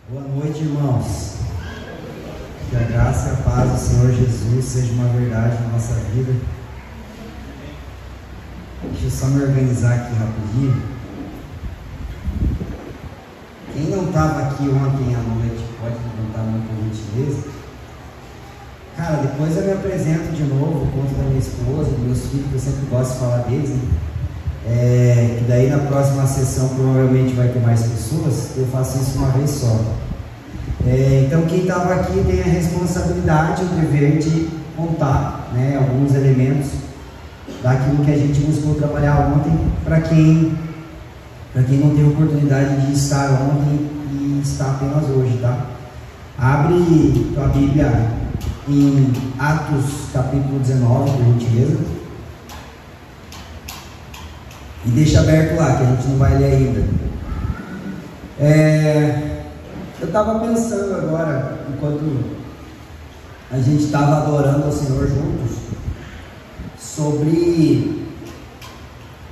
Boa noite, irmãos. Que a graça e a paz do Senhor Jesus seja uma verdade na nossa vida. Deixa eu só me organizar aqui rapidinho. Quem não estava aqui ontem à noite, pode levantar a mão por gentileza. Cara, depois eu me apresento de novo, conto da minha esposa, dos meus filhos, que eu sempre gosto de falar deles, né? Que daí na próxima sessão provavelmente vai ter mais pessoas. Eu faço isso uma vez só. Então quem estava aqui tem a responsabilidade, o dever de contar, né, alguns elementos daquilo que a gente buscou trabalhar ontem, para quem não teve oportunidade de estar ontem e está apenas hoje, tá? Abre tua Bíblia em Atos capítulo 19, por gentileza, e deixa aberto lá, que a gente não vai ler ainda. Eu estava pensando agora, enquanto a gente estava adorando ao Senhor juntos, sobre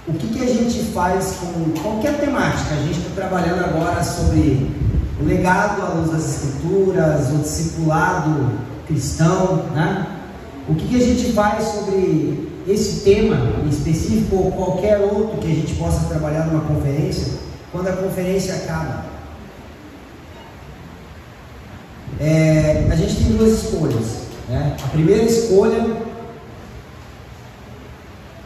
o que a gente faz com qualquer temática. A gente está trabalhando agora sobre o legado à luz das Escrituras, o discipulado cristão, né? O que a gente faz sobre esse tema em específico, ou qualquer outro que a gente possa trabalhar numa conferência, quando a conferência acaba. A gente tem duas escolhas, né? A primeira escolha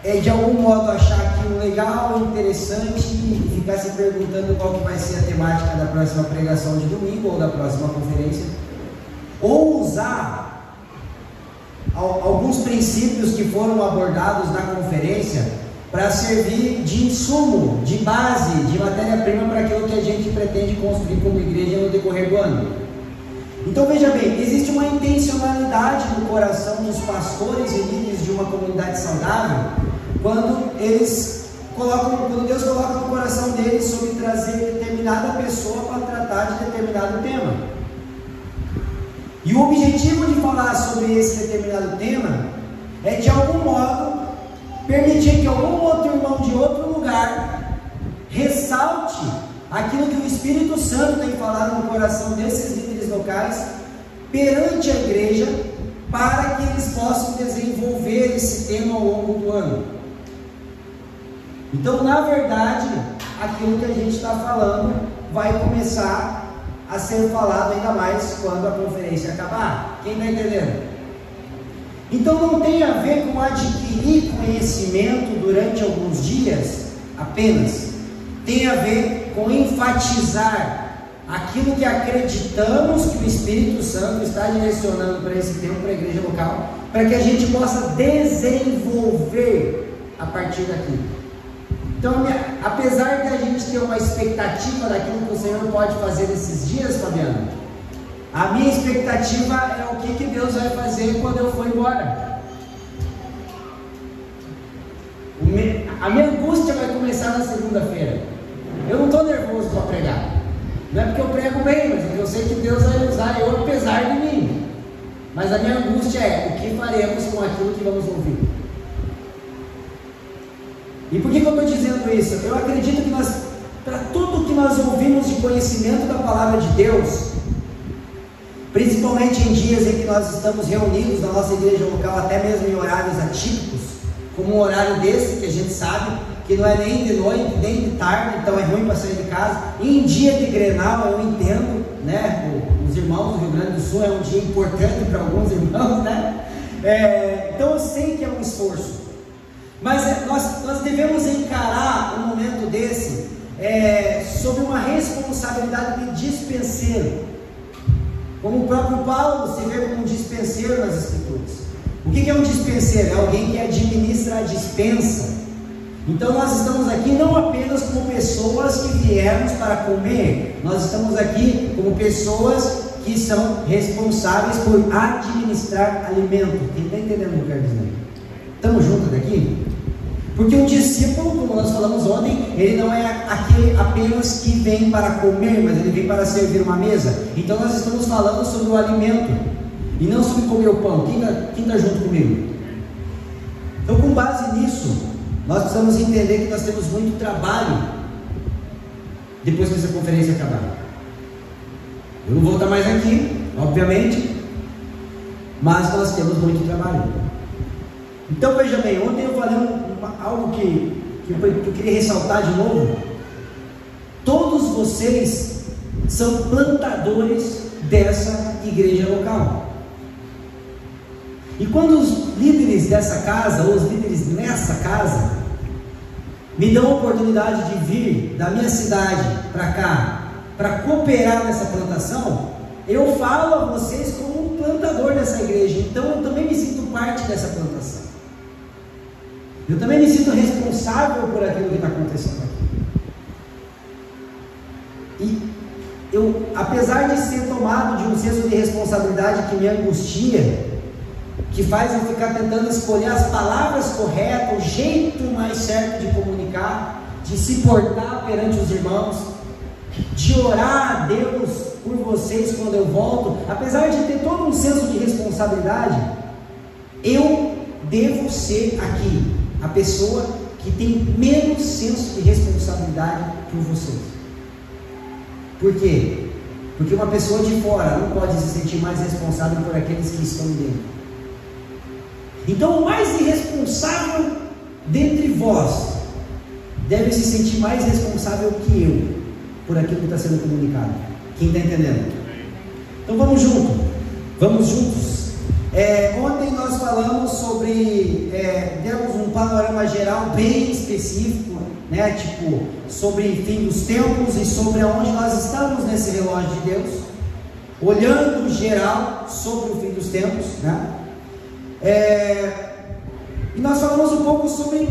é de algum modo achar aquilo legal, interessante e ficar se perguntando qual que vai ser a temática da próxima pregação de domingo ou da próxima conferência, ou usar alguns princípios que foram abordados na conferência para servir de insumo, de base, de matéria-prima para aquilo que a gente pretende construir como igreja no decorrer do ano. Então veja bem, existe uma intencionalidade no coração dos pastores e líderes de uma comunidade saudável quando Deus coloca no coração deles sobre trazer determinada pessoa para tratar de determinado tema. E o objetivo de falar sobre esse determinado tema é, de algum modo, permitir que algum outro irmão de outro lugar ressalte aquilo que o Espírito Santo tem falado no coração desses líderes locais perante a igreja, para que eles possam desenvolver esse tema ao longo do ano. Então, na verdade, aquilo que a gente está falando vai começar a ser falado ainda mais quando a conferência acabar. Quem está entendendo? Então não tem a ver com adquirir conhecimento durante alguns dias apenas, tem a ver com enfatizar aquilo que acreditamos que o Espírito Santo está direcionando para esse tempo, para a igreja local, para que a gente possa desenvolver a partir daqui. Então, apesar de a gente ter uma expectativa daquilo que o Senhor pode fazer nesses dias, Fabiano, a minha expectativa é o que Deus vai fazer quando eu for embora. A minha angústia vai começar na segunda-feira. Eu não estou nervoso para pregar. Não é porque eu prego bem, mas porque eu sei que Deus vai usar eu apesar de mim. Mas a minha angústia é o que faremos com aquilo que vamos ouvir. E por que eu estou dizendo isso? Eu acredito que para tudo que nós ouvimos de conhecimento da palavra de Deus, principalmente em dias em que nós estamos reunidos na nossa igreja local, até mesmo em horários atípicos, como um horário desse, que a gente sabe que não é nem de noite, nem de tarde, então é ruim para sair de casa. E em dia de Grenal, eu entendo, né? Os irmãos do Rio Grande do Sul é um dia importante para alguns irmãos, né? Então eu sei que é um esforço. Mas nós devemos encarar um momento desse sob uma responsabilidade de dispenseiro, como o próprio Paulo se vê como um dispenseiro nas Escrituras. O que é um dispenseiro? É alguém que administra a dispensa. Então nós estamos aqui não apenas como pessoas que viemos para comer, nós estamos aqui como pessoas que são responsáveis por administrar alimento. Quem está entendendo o que eu quero dizer? Estamos juntos aqui? Porque o discípulo, como nós falamos ontem, ele não é aquele apenas que vem para comer, mas ele vem para servir uma mesa. Então nós estamos falando sobre o alimento e não sobre comer o pão. Quem está junto comigo? Então, com base nisso, nós precisamos entender que nós temos muito trabalho depois que essa conferência acabar. Eu não vou estar mais aqui, obviamente, mas nós temos muito trabalho. Então veja bem, ontem eu falei algo que eu queria ressaltar de novo. Todos vocês são plantadores dessa igreja local. E quando os líderes dessa casa, ou os líderes nessa casa, me dão a oportunidade de vir da minha cidade para cá, para cooperar nessa plantação, eu falo a vocês como um plantador dessa igreja. Então eu também me sinto parte dessa plantação. Eu também me sinto responsável por aquilo que está acontecendo aqui. E eu, apesar de ser tomado de um senso de responsabilidade que me angustia, que faz eu ficar tentando escolher as palavras corretas, o jeito mais certo de comunicar, de se portar perante os irmãos, de orar a Deus por vocês quando eu volto, apesar de ter todo um senso de responsabilidade, eu devo ser aqui a pessoa que tem menos senso de responsabilidade por vocês. Por quê? Porque uma pessoa de fora não pode se sentir mais responsável por aqueles que estão dentro. Então o mais irresponsável dentre vós deve se sentir mais responsável que eu por aquilo que está sendo comunicado. Quem está entendendo? Então vamos juntos. Ontem nós falamos sobre, demos um panorama geral bem específico, né? Tipo, sobre fim dos tempos e sobre aonde nós estamos nesse relógio de Deus, olhando geral sobre o fim dos tempos, né? E nós falamos um pouco sobre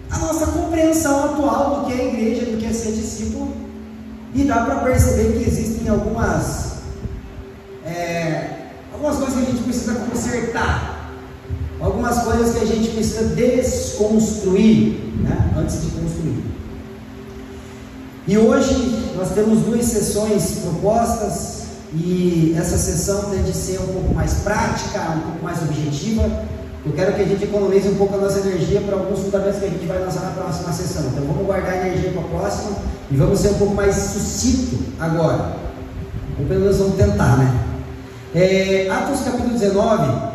a nossa compreensão atual do que é igreja, do que é ser discípulo, e dá para perceber que existem algumas coisas que a gente precisa consertar, algumas coisas que a gente precisa desconstruir, né, antes de construir. E hoje nós temos 2 sessões propostas, e essa sessão tende a ser um pouco mais prática, um pouco mais objetiva. Eu quero que a gente economize um pouco a nossa energia para alguns fundamentos que a gente vai lançar na próxima sessão. Então vamos guardar a energia para a próxima e vamos ser um pouco mais sucinto agora, ou pelo menos vamos tentar, né? Atos capítulo 19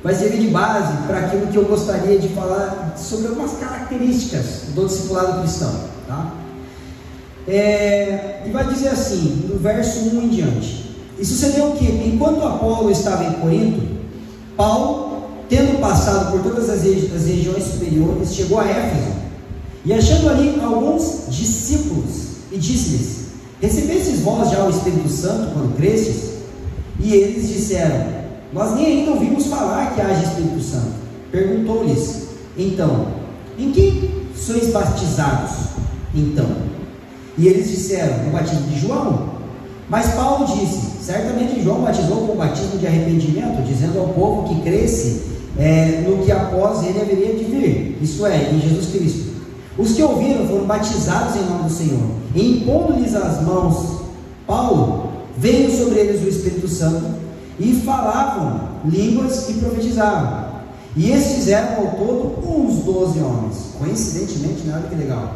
vai servir de base para aquilo que eu gostaria de falar sobre algumas características do discipulado cristão, tá? E vai dizer assim, no verso 1 em diante: e sucedeu que, enquanto Apolo estava em Corinto, Paulo, tendo passado por todas as regiões superiores, chegou a Éfeso, e achando ali alguns discípulos, e disse-lhes: recebestes vós já o Espírito Santo quando crestes? E eles disseram: nós nem ainda ouvimos falar que haja Espírito Santo. Perguntou-lhes: então, em que sois batizados? Então, e eles disseram: no batismo de João. Mas Paulo disse: certamente João batizou com o batismo de arrependimento, dizendo ao povo que cresce no que após ele haveria de vir, isto é, em Jesus Cristo. Os que ouviram foram batizados em nome do Senhor, e impondo-lhes as mãos, Paulo, veio sobre eles o Espírito Santo, e falavam línguas e profetizavam. E estes eram ao todo uns 12 homens. Coincidentemente, nada que legal.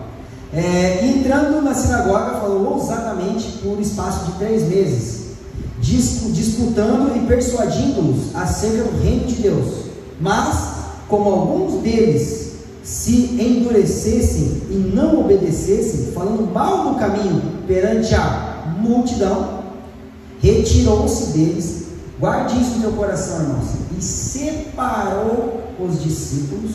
Entrando na sinagoga, falou ousadamente por espaço de 3 meses, disputando e persuadindo-os acerca do reino de Deus. Mas, como alguns deles se endurecessem e não obedecessem, falando mal do caminho perante a multidão, retirou-se deles. Guarde isso no teu coração, irmãos. E separou os discípulos,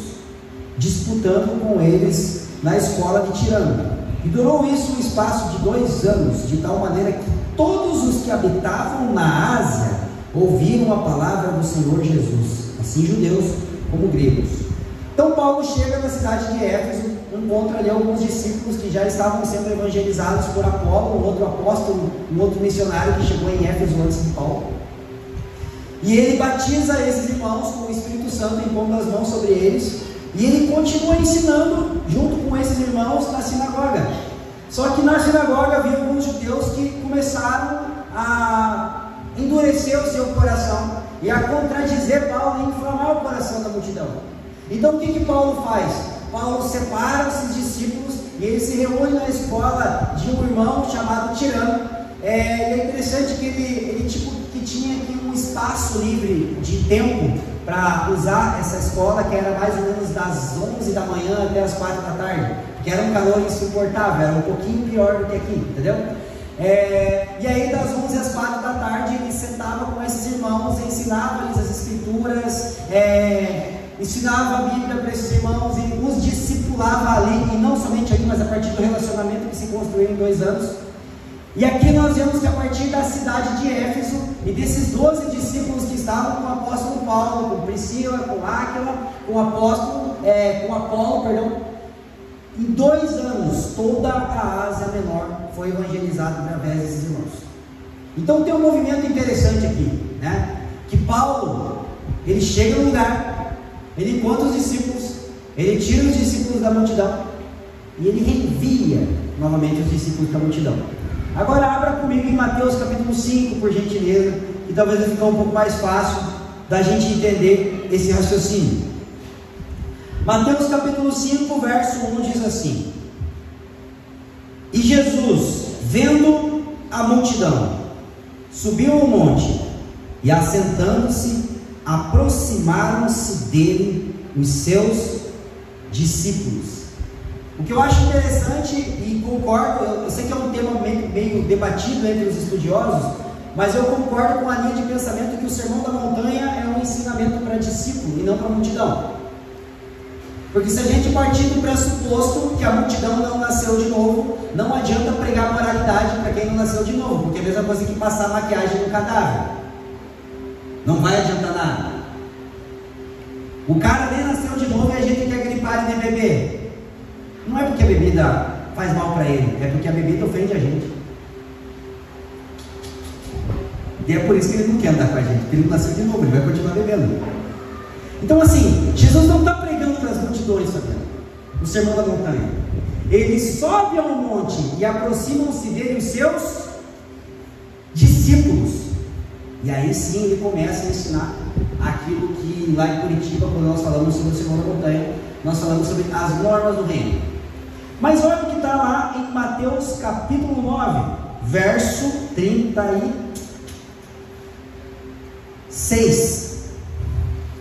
disputando com eles na escola de Tirano. E durou isso um espaço de 2 anos, de tal maneira que todos os que habitavam na Ásia ouviram a palavra do Senhor Jesus, assim judeus como gregos. Então Paulo chega na cidade de Éfeso, encontra ali alguns discípulos que já estavam sendo evangelizados por Apolo, um outro apóstolo, um outro missionário que chegou em Éfeso antes de Paulo. E ele batiza esses irmãos com o Espírito Santo, impondo as mãos sobre eles, e ele continua ensinando junto com esses irmãos na sinagoga. Só que na sinagoga havia alguns judeus que começaram a endurecer o seu coração e a contradizer Paulo e inflamar o coração da multidão. Então o que Paulo faz? Paulo separa esses discípulos e ele se reúne na escola de um irmão chamado Tirano, é interessante que ele tipo, que tinha aqui um espaço livre de tempo para usar essa escola, que era mais ou menos das 11 da manhã até as 4 da tarde, que era um calor insuportável, era um pouquinho pior do que aqui, entendeu? E aí das 11 às 4 da tarde ele sentava com esses irmãos, ensinava-lhes as escrituras, ensinava a Bíblia para esses irmãos e os discipulava ali, e não somente ali, mas a partir do relacionamento que se construiu em 2 anos. E aqui nós vemos que a partir da cidade de Éfeso, e desses 12 discípulos que estavam com o apóstolo Paulo, com Priscila, com Áquila, com Apolo, em 2 anos, toda a Ásia Menor foi evangelizada através desses irmãos. Então tem um movimento interessante aqui, né? Que Paulo, ele chega no lugar, ele encontra os discípulos, ele tira os discípulos da multidão, e ele reenvia novamente os discípulos da multidão. Agora abra comigo em Mateus capítulo 5, por gentileza, que talvez vai ficar um pouco mais fácil da gente entender esse raciocínio. Mateus capítulo 5, verso 1 diz assim: E Jesus, vendo a multidão, subiu ao monte, e assentando-se, aproximaram-se dele os seus discípulos. O que eu acho interessante, e concordo, eu sei que é um tema meio debatido entre os estudiosos, mas eu concordo com a linha de pensamento que o Sermão da Montanha é um ensinamento para discípulo e não para multidão. Porque se a gente partir do pressuposto que a multidão não nasceu de novo, não adianta pregar moralidade para quem não nasceu de novo, porque é a mesma coisa que passar maquiagem no cadáver, não vai adiantar nada. O cara nem nasceu de novo e a gente quer que ele pare de beber. Não é porque a bebida faz mal para ele, é porque a bebida ofende a gente. E é por isso que ele não quer andar com a gente, porque ele não nasceu de novo, ele vai continuar bebendo. Então assim, Jesus não está pregando para as multidões, sabe? No Sermão da Montanha. Ele sobe ao monte e aproximam-se dele os seus discípulos. E aí sim ele começa a ensinar aquilo que lá em Curitiba, quando nós falamos sobre o Sermão da Montanha, nós falamos sobre as normas do reino. Mas olha o que está lá em Mateus capítulo 9, verso 36.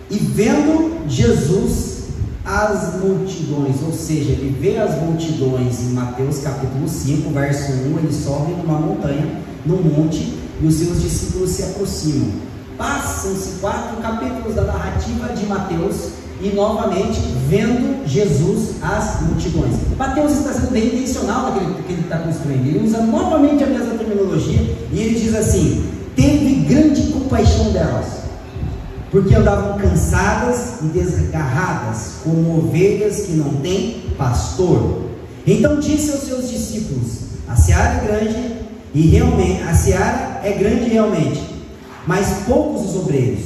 E vendo Jesus as multidões, ou seja, ele vê as multidões em Mateus capítulo 5, verso 1, ele sobe numa montanha, num monte, e os seus discípulos se aproximam. Passam-se 4 capítulos da narrativa de Mateus, e novamente vendo Jesus as multidões. Mateus está sendo bem intencional naquilo que ele está construindo. Ele usa novamente a mesma terminologia, e ele diz assim: teve grande compaixão delas, porque andavam cansadas e desgarradas, como ovelhas que não têm pastor. Então disse aos seus discípulos: a seara é grande, e realmente a seara é grande realmente, mas poucos os obreiros.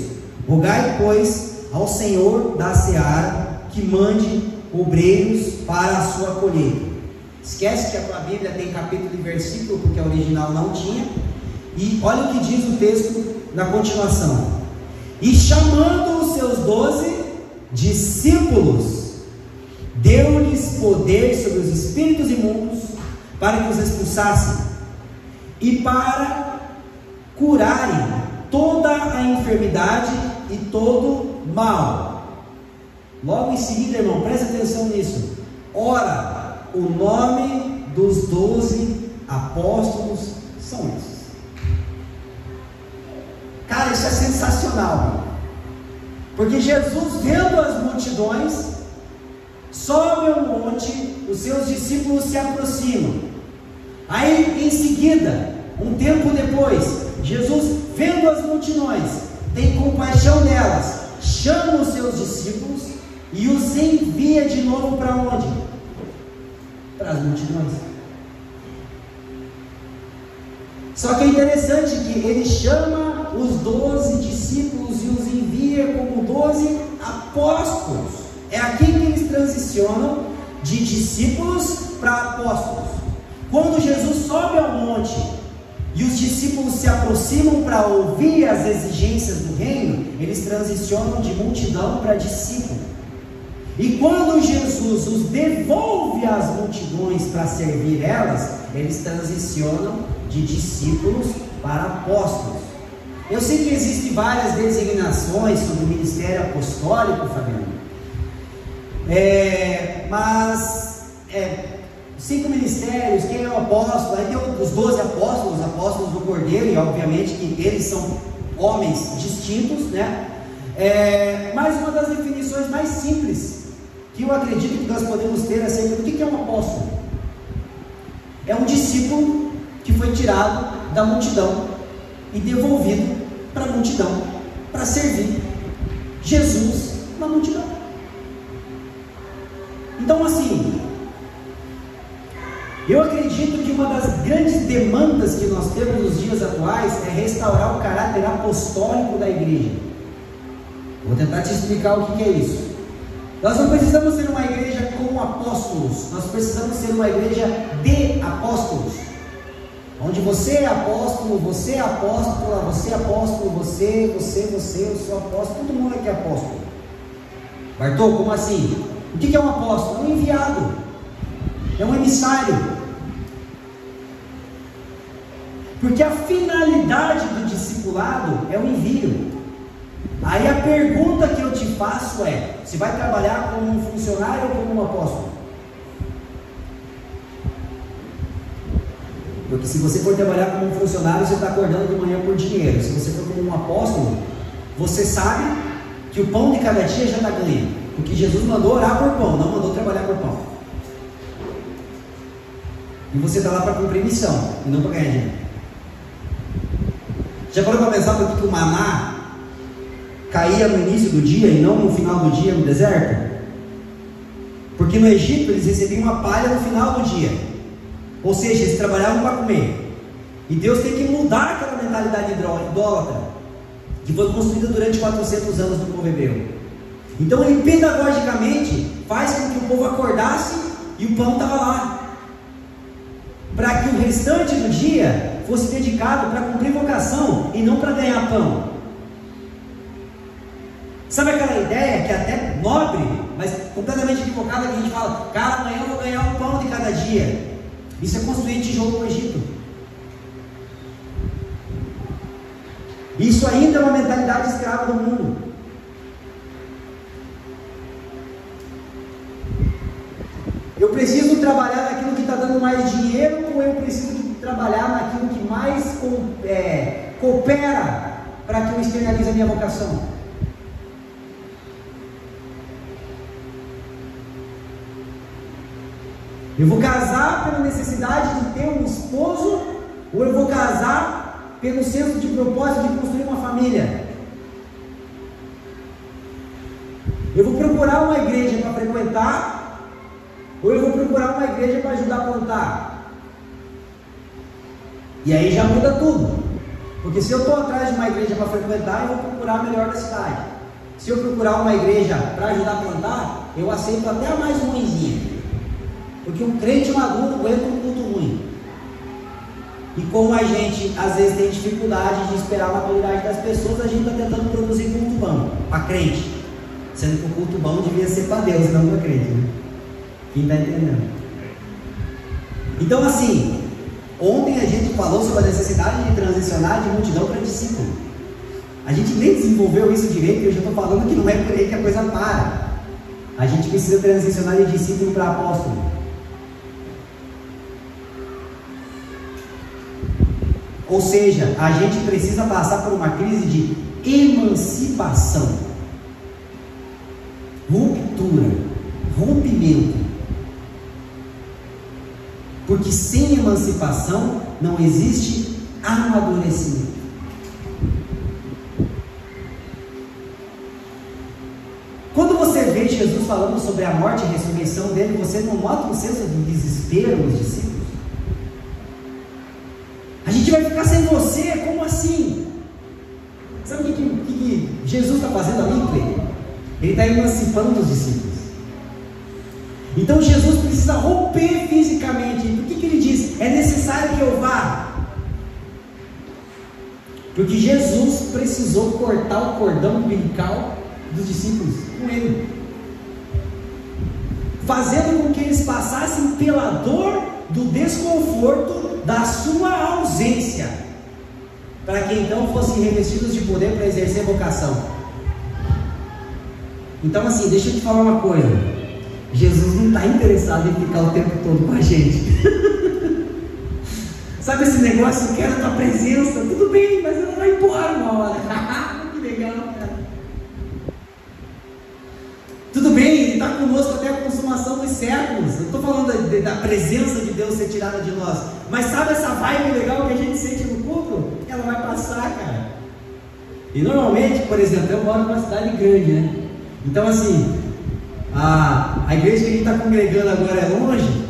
Rogai, pois, ao Senhor da seara que mande obreiros para a sua colheita. Esquece que a tua Bíblia tem capítulo e versículo, porque a original não tinha. E olha o que diz o texto na continuação: e chamando os seus 12 discípulos, deu-lhes poder sobre os espíritos imundos, para que os expulsassem, e para curarem toda a enfermidade e todo mal. Logo em seguida, irmão, presta atenção nisso. Ora, o nome dos 12 apóstolos são esses. Cara, isso é sensacional, irmão. Porque Jesus, vendo as multidões, sobe ao monte, os seus discípulos se aproximam. Aí, em seguida, um tempo depois, Jesus, vendo as multidões, tem compaixão delas, chama os seus discípulos e os envia de novo para onde? Para as multidões. Só que é interessante que ele chama os 12 discípulos e os envia como 12 apóstolos. É aqui que eles transicionam de discípulos para apóstolos. Quando Jesus sobe ao monte e os discípulos se aproximam para ouvir as exigências do reino, eles transicionam de multidão para discípulo. E quando Jesus os devolve às multidões para servir elas, eles transicionam de discípulos para apóstolos. Eu sei que existem várias designações sobre o ministério apostólico, Fabiano, mas 5 ministérios, quem é o apóstolo? Aí tem os 12 apóstolos, os apóstolos do Cordeiro, e obviamente que eles são homens distintos, né? Mas uma das definições mais simples que eu acredito que nós podemos ter acerca do que é um apóstolo: é um discípulo que foi tirado da multidão e devolvido para a multidão para servir Jesus na multidão. Então, assim, eu acredito que uma das grandes demandas que nós temos nos dias atuais é restaurar o caráter apostólico da igreja. Vou tentar te explicar o que é isso. Nós não precisamos ser uma igreja com apóstolos, nós precisamos ser uma igreja de apóstolos, onde você é apóstolo, você é apóstola, você é apóstolo, você, eu sou apóstolo, todo mundo aqui é apóstolo. Bartô, como assim? O que é um apóstolo? É um enviado, é um emissário, porque a finalidade do discipulado é o envio. Aí a pergunta que eu te faço é: você vai trabalhar como um funcionário ou como um apóstolo? Porque se você for trabalhar como um funcionário, você está acordando de manhã por dinheiro. Se você for como um apóstolo, você sabe que o pão de cada dia já está ganho, porque Jesus mandou orar por pão, não mandou trabalhar por pão. E você está lá para cumprir missão, e não para ganhar dinheiro. Já parou para pensar por que o maná caía no início do dia e não no final do dia no deserto? Porque no Egito eles recebiam uma palha no final do dia, ou seja, eles trabalhavam para comer. E Deus tem que mudar aquela mentalidade idólatra que foi construída durante 400 anos do povo hebreu. Então ele pedagogicamente faz com que o povo acordasse e o pão estava lá, para que o restante do dia fosse dedicado para cumprir vocação e não para ganhar pão. Sabe aquela ideia que é até nobre, mas completamente equivocada, que a gente fala: cara, amanhã eu vou ganhar um pão de cada dia. Isso é construir tijolo no Egito. Isso ainda é uma mentalidade escrava do mundo. Eu preciso trabalhar naquilo que está dando mais dinheiro, ou eu preciso trabalhar naquilo que mais coopera para que eu externalize a minha vocação? Eu vou casar pela necessidade de ter um esposo, ou eu vou casar pelo senso de propósito de construir uma família? Eu vou procurar uma igreja para frequentar, ou eu vou procurar uma igreja para ajudar a plantar? E aí já muda tudo, porque se eu estou atrás de uma igreja para frequentar, eu vou procurar a melhor da cidade. Se eu procurar uma igreja para ajudar a plantar, eu aceito até a mais ruimzinha, porque um crente maduro aguenta um culto ruim. E como a gente às vezes tem dificuldade de esperar a maturidade das pessoas, a gente está tentando produzir culto bom para crente, sendo que o culto bom devia ser para Deus, não para crente, né? Quem está entendendo? Então, assim, ontem a gente falou sobre a necessidade de transicionar de multidão para discípulo. A gente nem desenvolveu isso direito, e eu já estou falando que não é por aí que a coisa para. A gente precisa transicionar de discípulo para apóstolo. Ou seja, a gente precisa passar por uma crise de emancipação, ruptura, rompimento. Porque sem emancipação não existe amadurecimento. Quando você vê Jesus falando sobre a morte e a ressurreição dele, você não nota um senso de desespero nos discípulos? A gente vai ficar sem você, como assim? Sabe o que Jesus está fazendo ali, Cleiton? Ele está emancipando os discípulos. Então Jesus precisa romper fisicamente. Por que ele diz? É necessário que eu vá. Porque Jesus precisou cortar o cordão umbilical dos discípulos com ele. fazendo com que eles passassem pela dor do desconforto da sua ausência, para que então fossem revestidos de poder para exercer vocação. Então assim, deixa eu te falar uma coisa, Jesus não está interessado em ficar o tempo todo com a gente. Sabe esse negócio, eu quero a tua presença, tudo bem, mas ela vai embora uma hora. Que legal, cara. Tudo bem, Ele está conosco até a consumação dos séculos. Eu estou falando da presença de Deus ser tirada de nós. Mas sabe essa vibe legal que a gente sente no culto? Ela vai passar, cara. E normalmente, por exemplo, eu moro numa cidade grande, né? Então assim, a igreja que a gente está congregando agora é longe,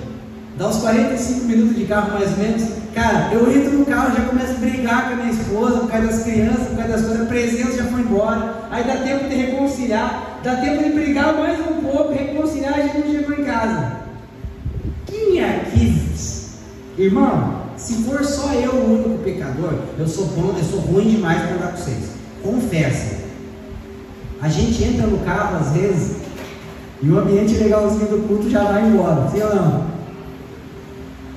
dá uns 45 minutos de carro mais ou menos. Cara, eu entro no carro, já começo a brigar com a minha esposa, por causa das crianças, por causa das coisas, a presença já foi embora. Aí dá tempo de reconciliar, dá tempo de brigar mais um pouco, reconciliar, a gente não chegou em casa. Quem aqui, irmão, se for só eu o único pecador, eu sou bom, eu sou ruim demais para andar com vocês. Confessa. A gente entra no carro às vezes e o ambiente legalzinho do culto já vai embora, sim ou não?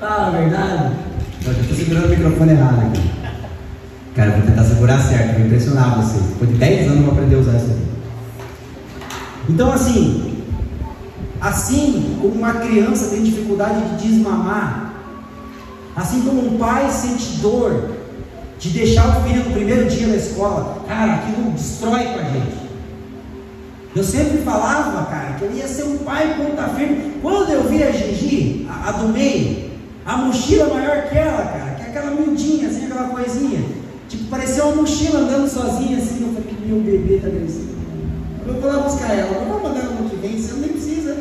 Ah, verdade? Eu já estou segurando o microfone errado aqui. Cara, eu vou tentar segurar certo, vou impressionar vocês. Depois de 10 anos eu vou aprender a usar isso aqui. Então assim como uma criança tem dificuldade de desmamar, assim como um pai sente dor de deixar o filho no primeiro dia da escola, cara, aquilo destrói com a gente. Eu sempre falava, cara, que eu ia ser um pai ponta firme. Quando eu vi a Gigi, a do meio, a mochila maior que ela, cara, que é aquela miudinha, assim, aquela coisinha, tipo, parecia uma mochila andando sozinha, assim, eu falei, que meu bebê tá crescendo. Eu vou lá buscar ela, eu vou mandar ela no que vem, você nem precisa.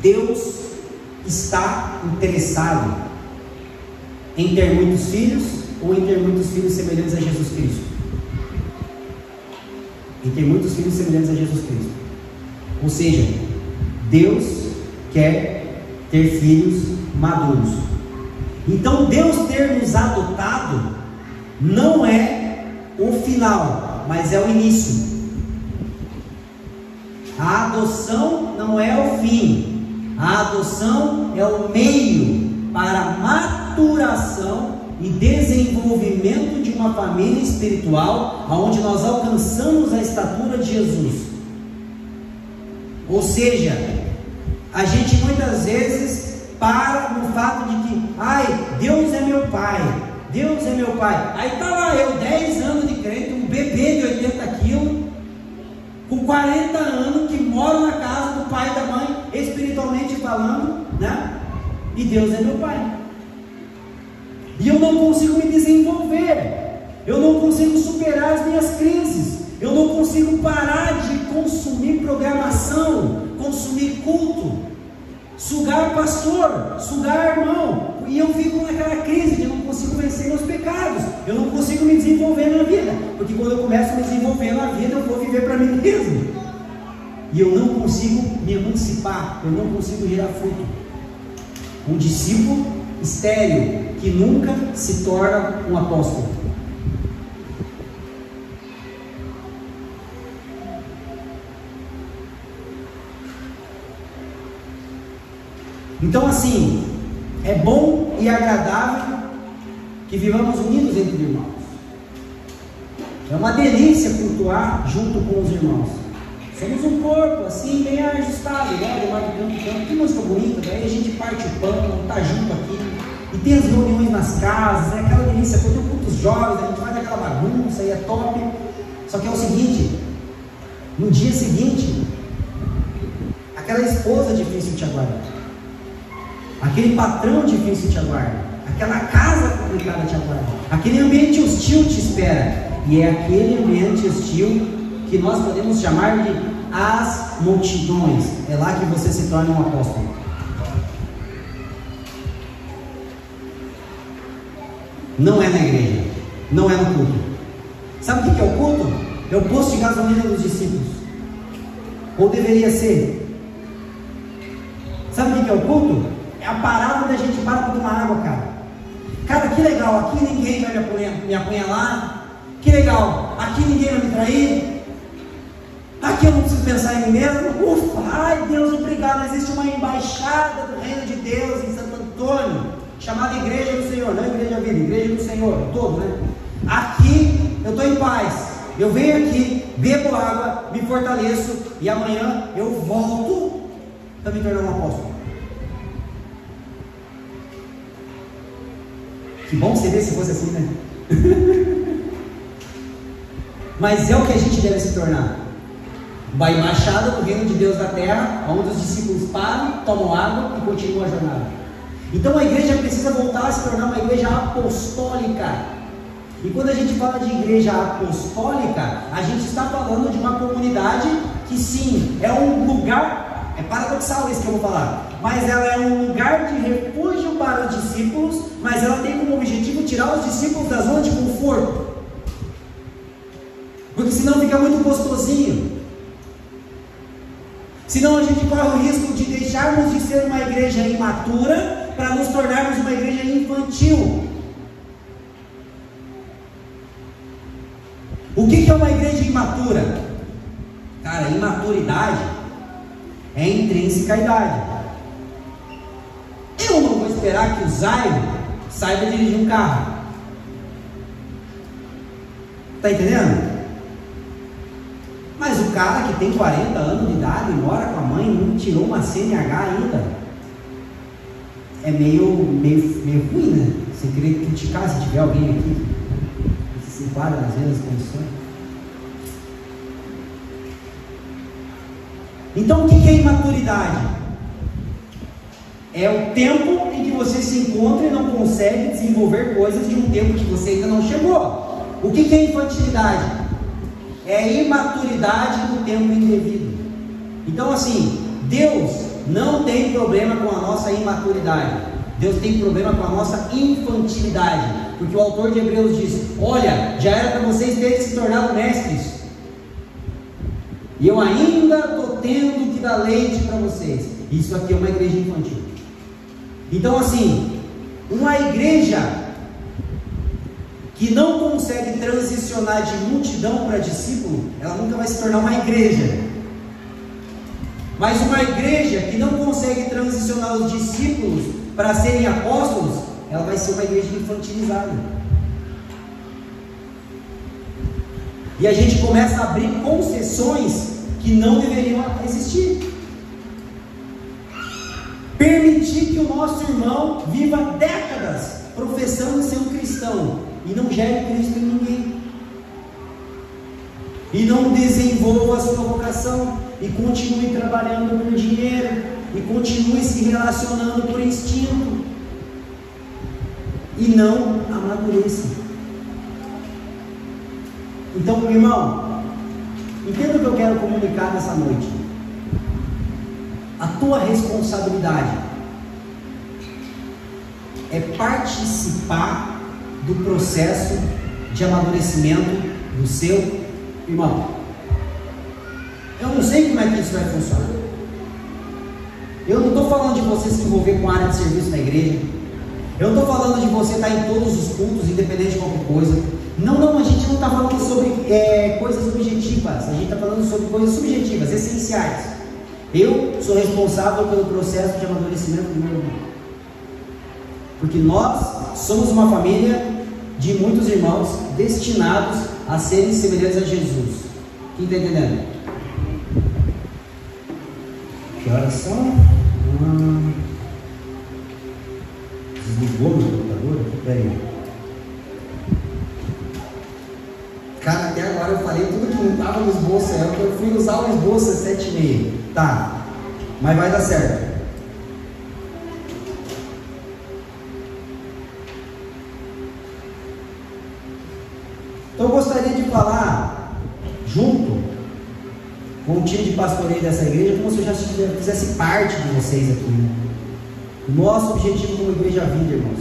Deus está interessado em ter muitos filhos ou em ter muitos filhos semelhantes a Jesus Cristo? Em ter muitos filhos semelhantes a Jesus Cristo. Ou seja, Deus quer ter filhos maduros. Então Deus ter nos adotado não é o final, mas é o início. A adoção não é o fim, a adoção é o meio para a maturação e desenvolvimento de uma família espiritual, onde nós alcançamos a estatura de Jesus. Ou seja, a gente muitas vezes para no fato de que, Deus é meu pai, Deus é meu pai. Aí tá lá eu, 10 anos de crente, um bebê de 80 quilos, com 40 anos, que moro na casa do pai e da mãe, espiritualmente falando, né? E Deus é meu pai. E eu não consigo me desenvolver, eu não consigo superar as minhas crises, eu não consigo parar de consumir programação, consumir culto, sugar pastor, sugar irmão, e eu fico naquela crise de não consigo vencer meus pecados, eu não consigo me desenvolver na vida, porque quando eu começo a me desenvolver na vida, eu vou viver para mim mesmo, e eu não consigo me emancipar, eu não consigo gerar fruto. Um discípulo estéril que nunca se torna um apóstolo. Então assim, é bom e agradável que vivamos unidos entre irmãos. É uma delícia cultuar junto com os irmãos. Somos um corpo assim, bem ajustado, né? Do lado do campo, que música bonita, daí a gente parte o pão, tá junto aqui. E tem as reuniões nas casas, é aquela delícia, quando tem cultos jovens, a gente faz aquela bagunça e é top. Só que é o seguinte, no dia seguinte, aquela esposa difícil te aguarda, aquele patrão difícil te aguarda, aquela casa complicada te aguarda, aquele ambiente hostil te espera, e é aquele ambiente hostil que nós podemos chamar de as multidões. É lá que você se torna um apóstolo. Não é na igreja, não é no culto. Sabe o que é o culto? É o posto de gasolina dos discípulos, ou deveria ser. Sabe o que é o culto? É a parada da gente para tomar água, cara. Cara, que legal, aqui ninguém vai me apunhalar, Que legal, aqui ninguém vai me trair, aqui eu não preciso pensar em mim mesmo. Ufa, ai Deus, obrigado. Existe uma embaixada do reino de Deus em Santo Antônio, chamada Igreja do Senhor, não Igreja Vida, Igreja do Senhor, todo, né? Aqui eu estou em paz, eu venho aqui, bebo água, me fortaleço, e amanhã eu volto para me tornar um apóstolo. Que bom seria se fosse assim, né? Mas é o que a gente deve se tornar, uma embaixada do reino de Deus da terra, onde os discípulos param, tomam água e continuam a jornada. Então a igreja precisa voltar a se tornar uma igreja apostólica. E quando a gente fala de igreja apostólica, a gente está falando de uma comunidade que sim, é um lugar, é paradoxal isso que eu vou falar, mas ela é um lugar de refúgio para os discípulos, mas ela tem como objetivo tirar os discípulos da zona de conforto, porque senão fica muito gostosinho, senão a gente corre o risco de deixarmos de ser uma igreja imatura para nos tornarmos uma igreja infantil. O que é uma igreja imatura? Cara, imaturidade é intrínseca à idade. Eu não vou esperar que o Zairo saiba dirigir um carro. Está entendendo? Mas o cara que tem 40 anos de idade, mora com a mãe, não tirou uma CNH ainda, é meio ruim, né? Você querer criticar se tiver alguém aqui que se enquadra às vezes as condições. Então o que é imaturidade? É o tempo em que você se encontra e não consegue desenvolver coisas de um tempo que você ainda não chegou. O que é infantilidade? É imaturidade do tempo indevido. Então assim, Deus não tem problema com a nossa imaturidade, Deus tem problema com a nossa infantilidade, porque o autor de Hebreus diz: olha, já era para vocês terem se tornado mestres, e eu ainda estou tendo que dar leite para vocês. Isso aqui é uma igreja infantil. Então assim, uma igreja que não consegue transicionar de multidão para discípulo, ela nunca vai se tornar uma igreja. Mas uma igreja que não consegue transicionar os discípulos para serem apóstolos, ela vai ser uma igreja infantilizada. E a gente começa a abrir concessões que não deveriam existir. Permitir que o nosso irmão viva décadas professando ser um cristão e não gere Cristo em ninguém, e não desenvolva a sua vocação, e continue trabalhando por dinheiro, e continue se relacionando por instinto, e não amadureça. Então, meu irmão, entenda o que eu quero comunicar nessa noite. A tua responsabilidade é participar do processo de amadurecimento do seu irmão. Eu não sei como é que isso vai funcionar. Eu não estou falando de você se envolver com a área de serviço na igreja. Eu não estou falando de você estar em todos os cultos, independente de qualquer coisa. Não, a gente não está falando sobre coisas objetivas. A gente está falando sobre coisas subjetivas, essenciais. Eu sou responsável pelo processo de amadurecimento do meu irmão, porque nós somos uma família de muitos irmãos destinados a serem semelhantes a Jesus. Quem está entendendo? Que horas são? Desligou meu computador? Peraí. Cara, até agora eu falei tudo que não estava no esboço. Eu fui usar o esboço às 7h30. Tá, mas vai dar certo. Então eu gostaria de falar junto com o time de pastoreio dessa igreja, como se eu já fizesse parte de vocês aqui. O nosso objetivo como igreja vida, irmãos,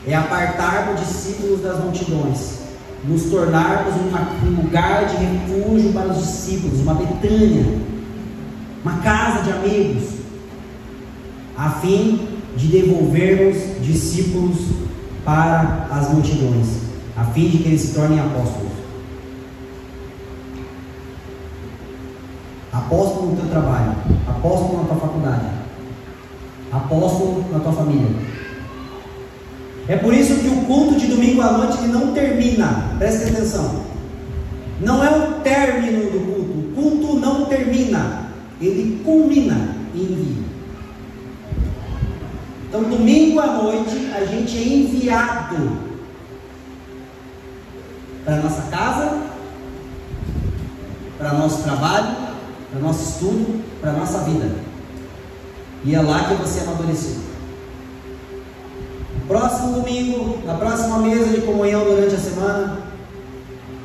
é apartarmos discípulos das multidões, nos tornarmos um lugar de refúgio para os discípulos, uma Betânia, uma casa de amigos, a fim de devolvermos discípulos para as multidões. a fim de que eles se tornem apóstolos. Apóstolo no teu trabalho, apóstolo na tua faculdade, apóstolo na tua família. É por isso que o culto de domingo à noite ele não termina, preste atenção, não é o término do culto, o culto não termina, ele culmina em envio. Então domingo à noite a gente é enviado para a nossa casa, para nosso trabalho, para nosso estudo, para nossa vida, e é lá que você amadureceu. No próximo domingo, na próxima mesa de comunhão durante a semana,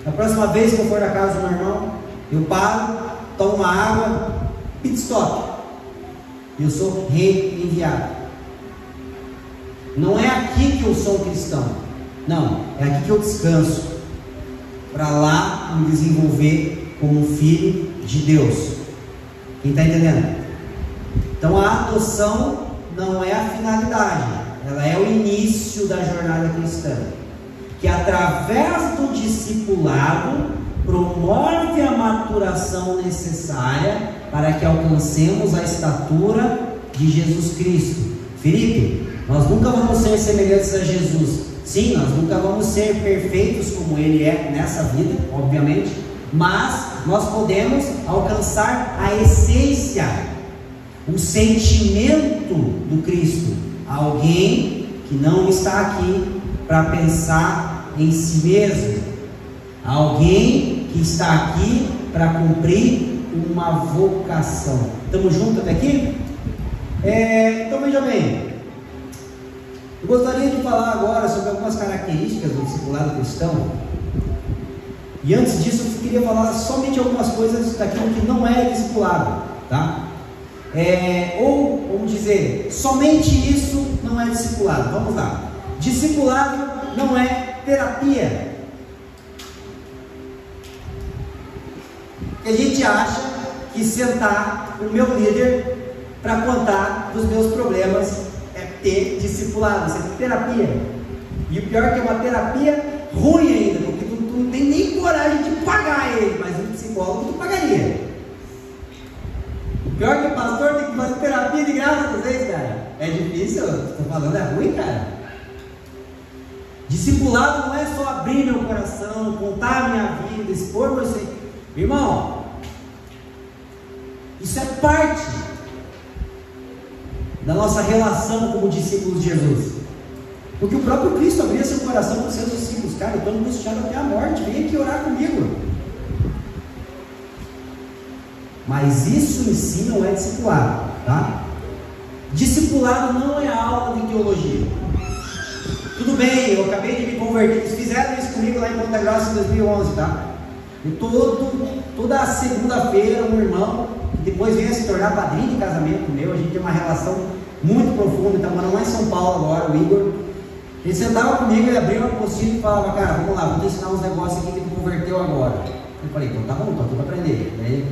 na próxima vez que eu for na casa do meu irmão, eu paro, tomo uma água, pit stop, eu sou reenviado. Não é aqui que eu sou um cristão, não, é aqui que eu descanso, para lá me desenvolver como um filho de Deus. Quem está entendendo? Então a adoção não é a finalidade, ela é o início da jornada cristã, que através do discipulado promove a maturação necessária para que alcancemos a estatura de Jesus Cristo. Felipe, nós nunca vamos ser semelhantes a Jesus. Sim, nós nunca vamos ser perfeitos como Ele é nessa vida, obviamente, mas nós podemos alcançar a essência, o sentimento do Cristo. Alguém que não está aqui para pensar em si mesmo, alguém que está aqui para cumprir uma vocação. Estamos juntos até aqui? Então veja bem, eu gostaria de falar agora sobre algumas características do discipulado cristão. E antes disso eu queria falar somente algumas coisas daquilo que não é discipulado, tá? Ou vamos dizer, somente isso não é discipulado. Vamos lá. Discipulado não é terapia. A gente acha que sentar com o meu líder para contar dos meus problemas é ter discipulado, isso é terapia. E o pior é que é uma terapia ruim ainda, porque tu não tem nem coragem de pagar ele, mas um psicólogo tu pagaria. O pior é que o pastor tem que fazer terapia de graça com vocês, cara. É difícil, estou falando, é ruim, cara. Discipulado não é só abrir meu coração, contar a minha vida, expor você. Irmão, isso é parte da nossa relação como discípulos de Jesus. Porque o próprio Cristo abria seu coração para os seus discípulos. Cara, eu estou angustiado até a morte, vem aqui orar comigo. Mas isso em si não é discipulado, tá? Discipulado não é aula de teologia. Tudo bem, eu acabei de me converter, eles fizeram isso comigo lá em Ponta Grossa em 2011, tá? E toda segunda-feira um irmão, que depois veio a se tornar padrinho de casamento meu, a gente tem uma relação muito profunda, está morando lá em São Paulo agora, o Igor. Ele sentava comigo, ele abria uma apostila e falava, cara, vamos lá, vou te ensinar uns negócios aqui que ele converteu agora. Eu falei, então tá bom, tá tudo aprender. Daí,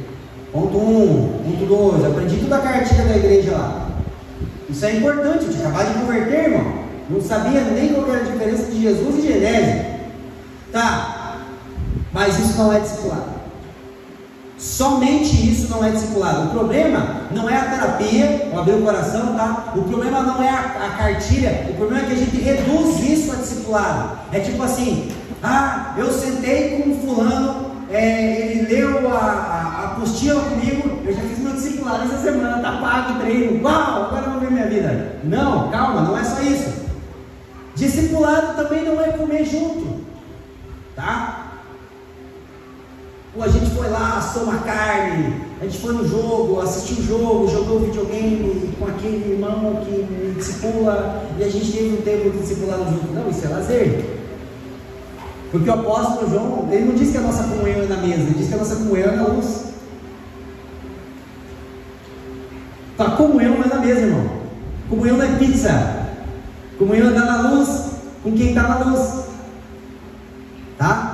ponto 1, ponto 2, aprendi toda a cartilha da igreja lá. Isso é importante, eu tinha acabado de converter, irmão. Não sabia nem qual era a diferença de Jesus e Genésio. Tá, mas isso não é discipulado. Somente isso não é discipulado. O problema não é a terapia, ou abrir o coração, tá? O problema não é a cartilha, o problema é que a gente reduz isso a discipulado. É tipo assim, eu sentei com um fulano, ele leu a apostila comigo, eu já fiz meu discipulado essa semana, tá pago o treino, uau, agora eu vou ver minha vida. Não, calma, não é só isso. Discipulado também não é comer junto, tá? Pô, a gente foi lá, assou uma carne, a gente foi no jogo, assistiu o jogo, jogou videogame com aquele irmão que me discipula, e a gente teve um tempo de discipulado junto. Não, isso é lazer. Porque o apóstolo João, ele não disse que a nossa comunhão é na mesa, ele disse que a nossa comunhão é na luz. A comunhão não é na mesa, irmão. Comunhão não é pizza. Comunhão é na luz com quem está na luz. Tá?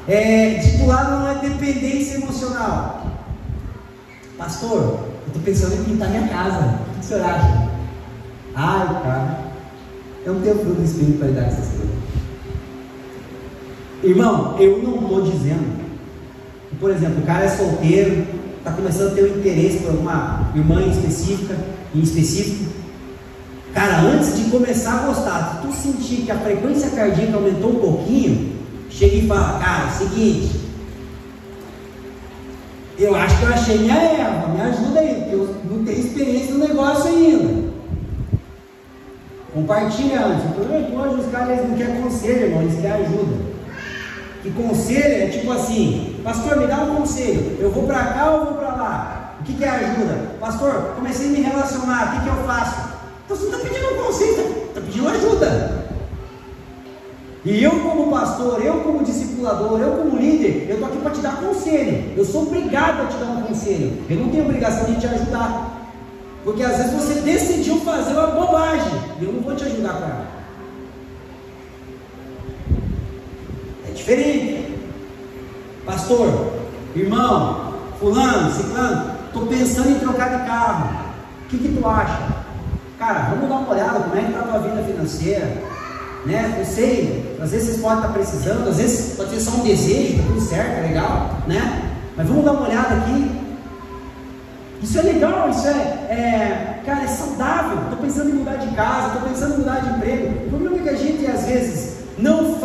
Discipulado não é dependência emocional. Pastor, eu estou pensando em pintar minha casa. O que o senhor acha? Ai, cara, eu não tenho fruto do Espírito para lidar com essas coisas. Irmão, eu não estou dizendo que, por exemplo, o cara é solteiro, está começando a ter um interesse por alguma irmã em específico. Cara, antes de começar a gostar, se tu sentir que a frequência cardíaca aumentou um pouquinho, chega e fala: cara, é o seguinte, eu acho que eu achei minha erva, me ajuda aí, porque eu não tenho experiência no negócio ainda. Compartilha antes. O problema é que hoje os caras não querem conselho, irmão, eles querem ajuda. Que conselho é tipo assim: pastor, me dá um conselho, eu vou para cá ou vou para lá? O que é ajuda? Pastor, comecei a me relacionar, o que eu faço? Então você não está pedindo um conselho, está pedindo ajuda. E eu como pastor, eu como discipulador, eu como líder, eu estou aqui para te dar conselho. Eu sou obrigado a te dar um conselho. Eu não tenho obrigação de te ajudar, porque às vezes você decidiu fazer uma bobagem e eu não vou te ajudar com ela. É diferente. Pastor, irmão, fulano, ciclano, estou pensando em trocar de carro, o que tu acha? Cara, vamos dar uma olhada como é que está a tua vida financeira, né? Eu sei, às vezes vocês podem estar precisando, às vezes pode ser só um desejo, tá tudo certo, é legal, né? Mas vamos dar uma olhada aqui. Isso é legal, isso cara, é saudável. Estou pensando em mudar de casa, estou pensando em mudar de emprego. O problema é que a gente às vezes não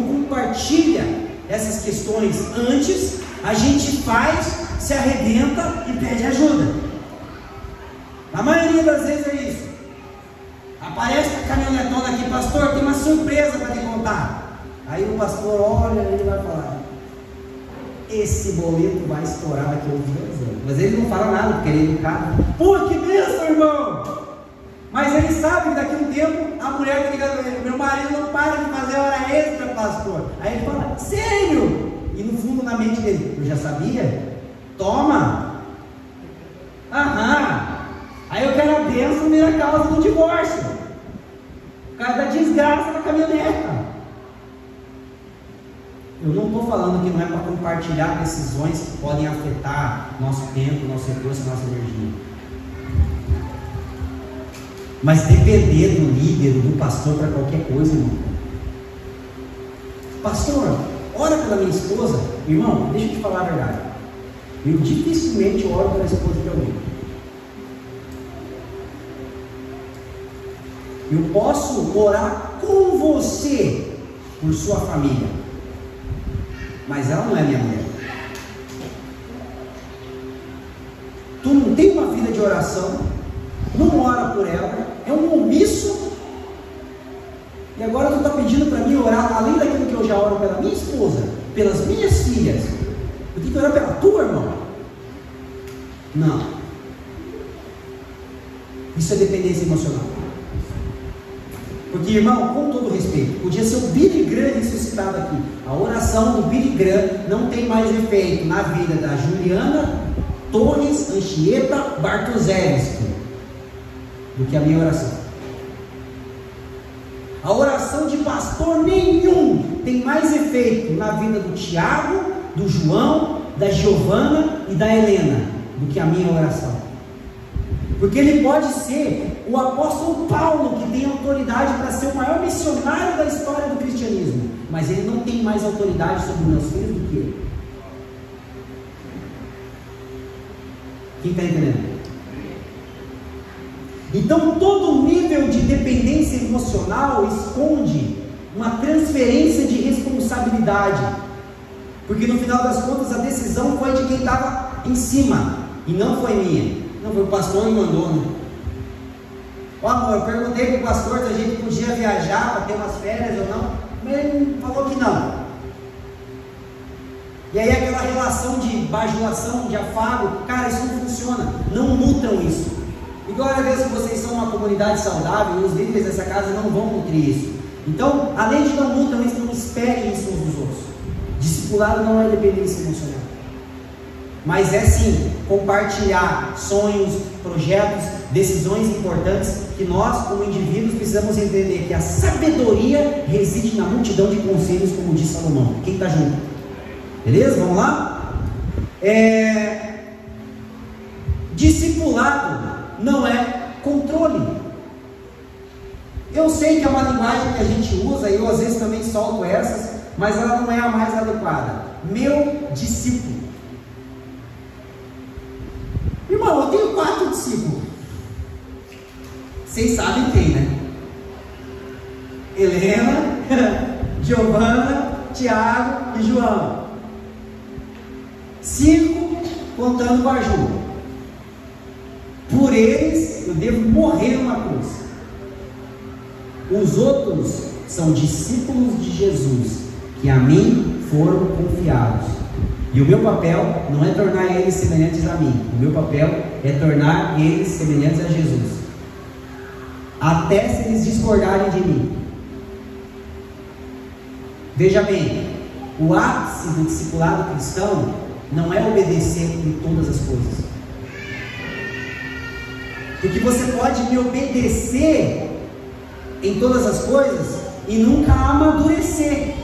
compartilha essas questões antes, a gente faz, se arrebenta e pede ajuda. A maioria das vezes é isso. Aparece a caminhonetona aqui: pastor, tem uma surpresa para te contar. Aí o pastor olha e ele vai falar: esse boleto vai estourar daqui a uns 2 anos. Mas ele não fala nada, porque ele é educado. Pô, que bênção, irmão! Mas ele sabe que daqui a um tempo a mulher está ligando para ele: meu marido não para de fazer hora extra, pastor. Aí ele fala: sério? E no fundo, na mente dele: eu já sabia? Toma! Aham! Aí eu quero a bênção na causa do divórcio, por causa da desgraça da caminhoneta. Eu não estou falando que não é para compartilhar decisões que podem afetar nosso tempo, nosso recurso, nossa energia. Mas depender do líder, do pastor para qualquer coisa, irmão. Pastor, ora pela minha esposa. Irmão, deixa eu te falar a verdade. Eu dificilmente oro pela esposa de alguém. Eu posso orar com você por sua família, mas ela não é minha mulher. Tu não tem uma vida de oração, não ora por ela, é um omisso, e agora tu está pedindo para mim orar, além daquilo que eu já oro pela minha esposa, pelas minhas filhas, eu tenho que orar pela tua, irmão? Não. Isso é dependência emocional. Porque, irmão, com todo respeito, podia ser o Billy Graham ressuscitado aqui. A oração do Billy Graham não tem mais efeito na vida da Juliana Torres Anchieta Bartoszewski do que a minha oração. A oração de pastor nenhum tem mais efeito na vida do Tiago, do João, da Giovana e da Helena do que a minha oração. Porque ele pode ser o apóstolo Paulo, que tem autoridade para ser o maior missionário da história do cristianismo, mas ele não tem mais autoridade sobre meus filhos do que ele. Quem está entendendo? Então todo nível de dependência emocional esconde uma transferência de responsabilidade, porque no final das contas a decisão foi de quem estava em cima e não foi minha. Não, foi o pastor que mandou, né? Ó, amor, eu perguntei para o pastor se a gente podia viajar para ter umas férias ou não, mas ele falou que não. E aí aquela relação de bajulação, de afago, cara, isso não funciona. Não nutram isso. E glória a Deus que vocês são uma comunidade saudável, e os líderes dessa casa não vão nutrir isso. Então, além de não nutram isso, não esperem isso uns dos outros. Discipulado não é dependência emocional, mas é sim compartilhar sonhos, projetos, decisões importantes, que nós como indivíduos precisamos entender que a sabedoria reside na multidão de conselhos, como diz Salomão. Quem está junto? Beleza? Vamos lá? Discipulado não é controle. Eu sei que é uma linguagem que a gente usa, e eu às vezes também solto essas, mas ela não é a mais adequada. Meu discípulo. Irmão, eu tenho 4 discípulos. Vocês sabem quem, né? Helena, Giovana, Tiago e João. 5, contando com a Ju. Por eles eu devo morrer numa cruz. Os outros são discípulos de Jesus, que a mim foram confiados. E o meu papel não é tornar eles semelhantes a mim. O meu papel é tornar eles semelhantes a Jesus, até se eles discordarem de mim. Veja bem, o ápice do discipulado cristão não é obedecer em todas as coisas, porque você pode me obedecer em todas as coisas e nunca amadurecer.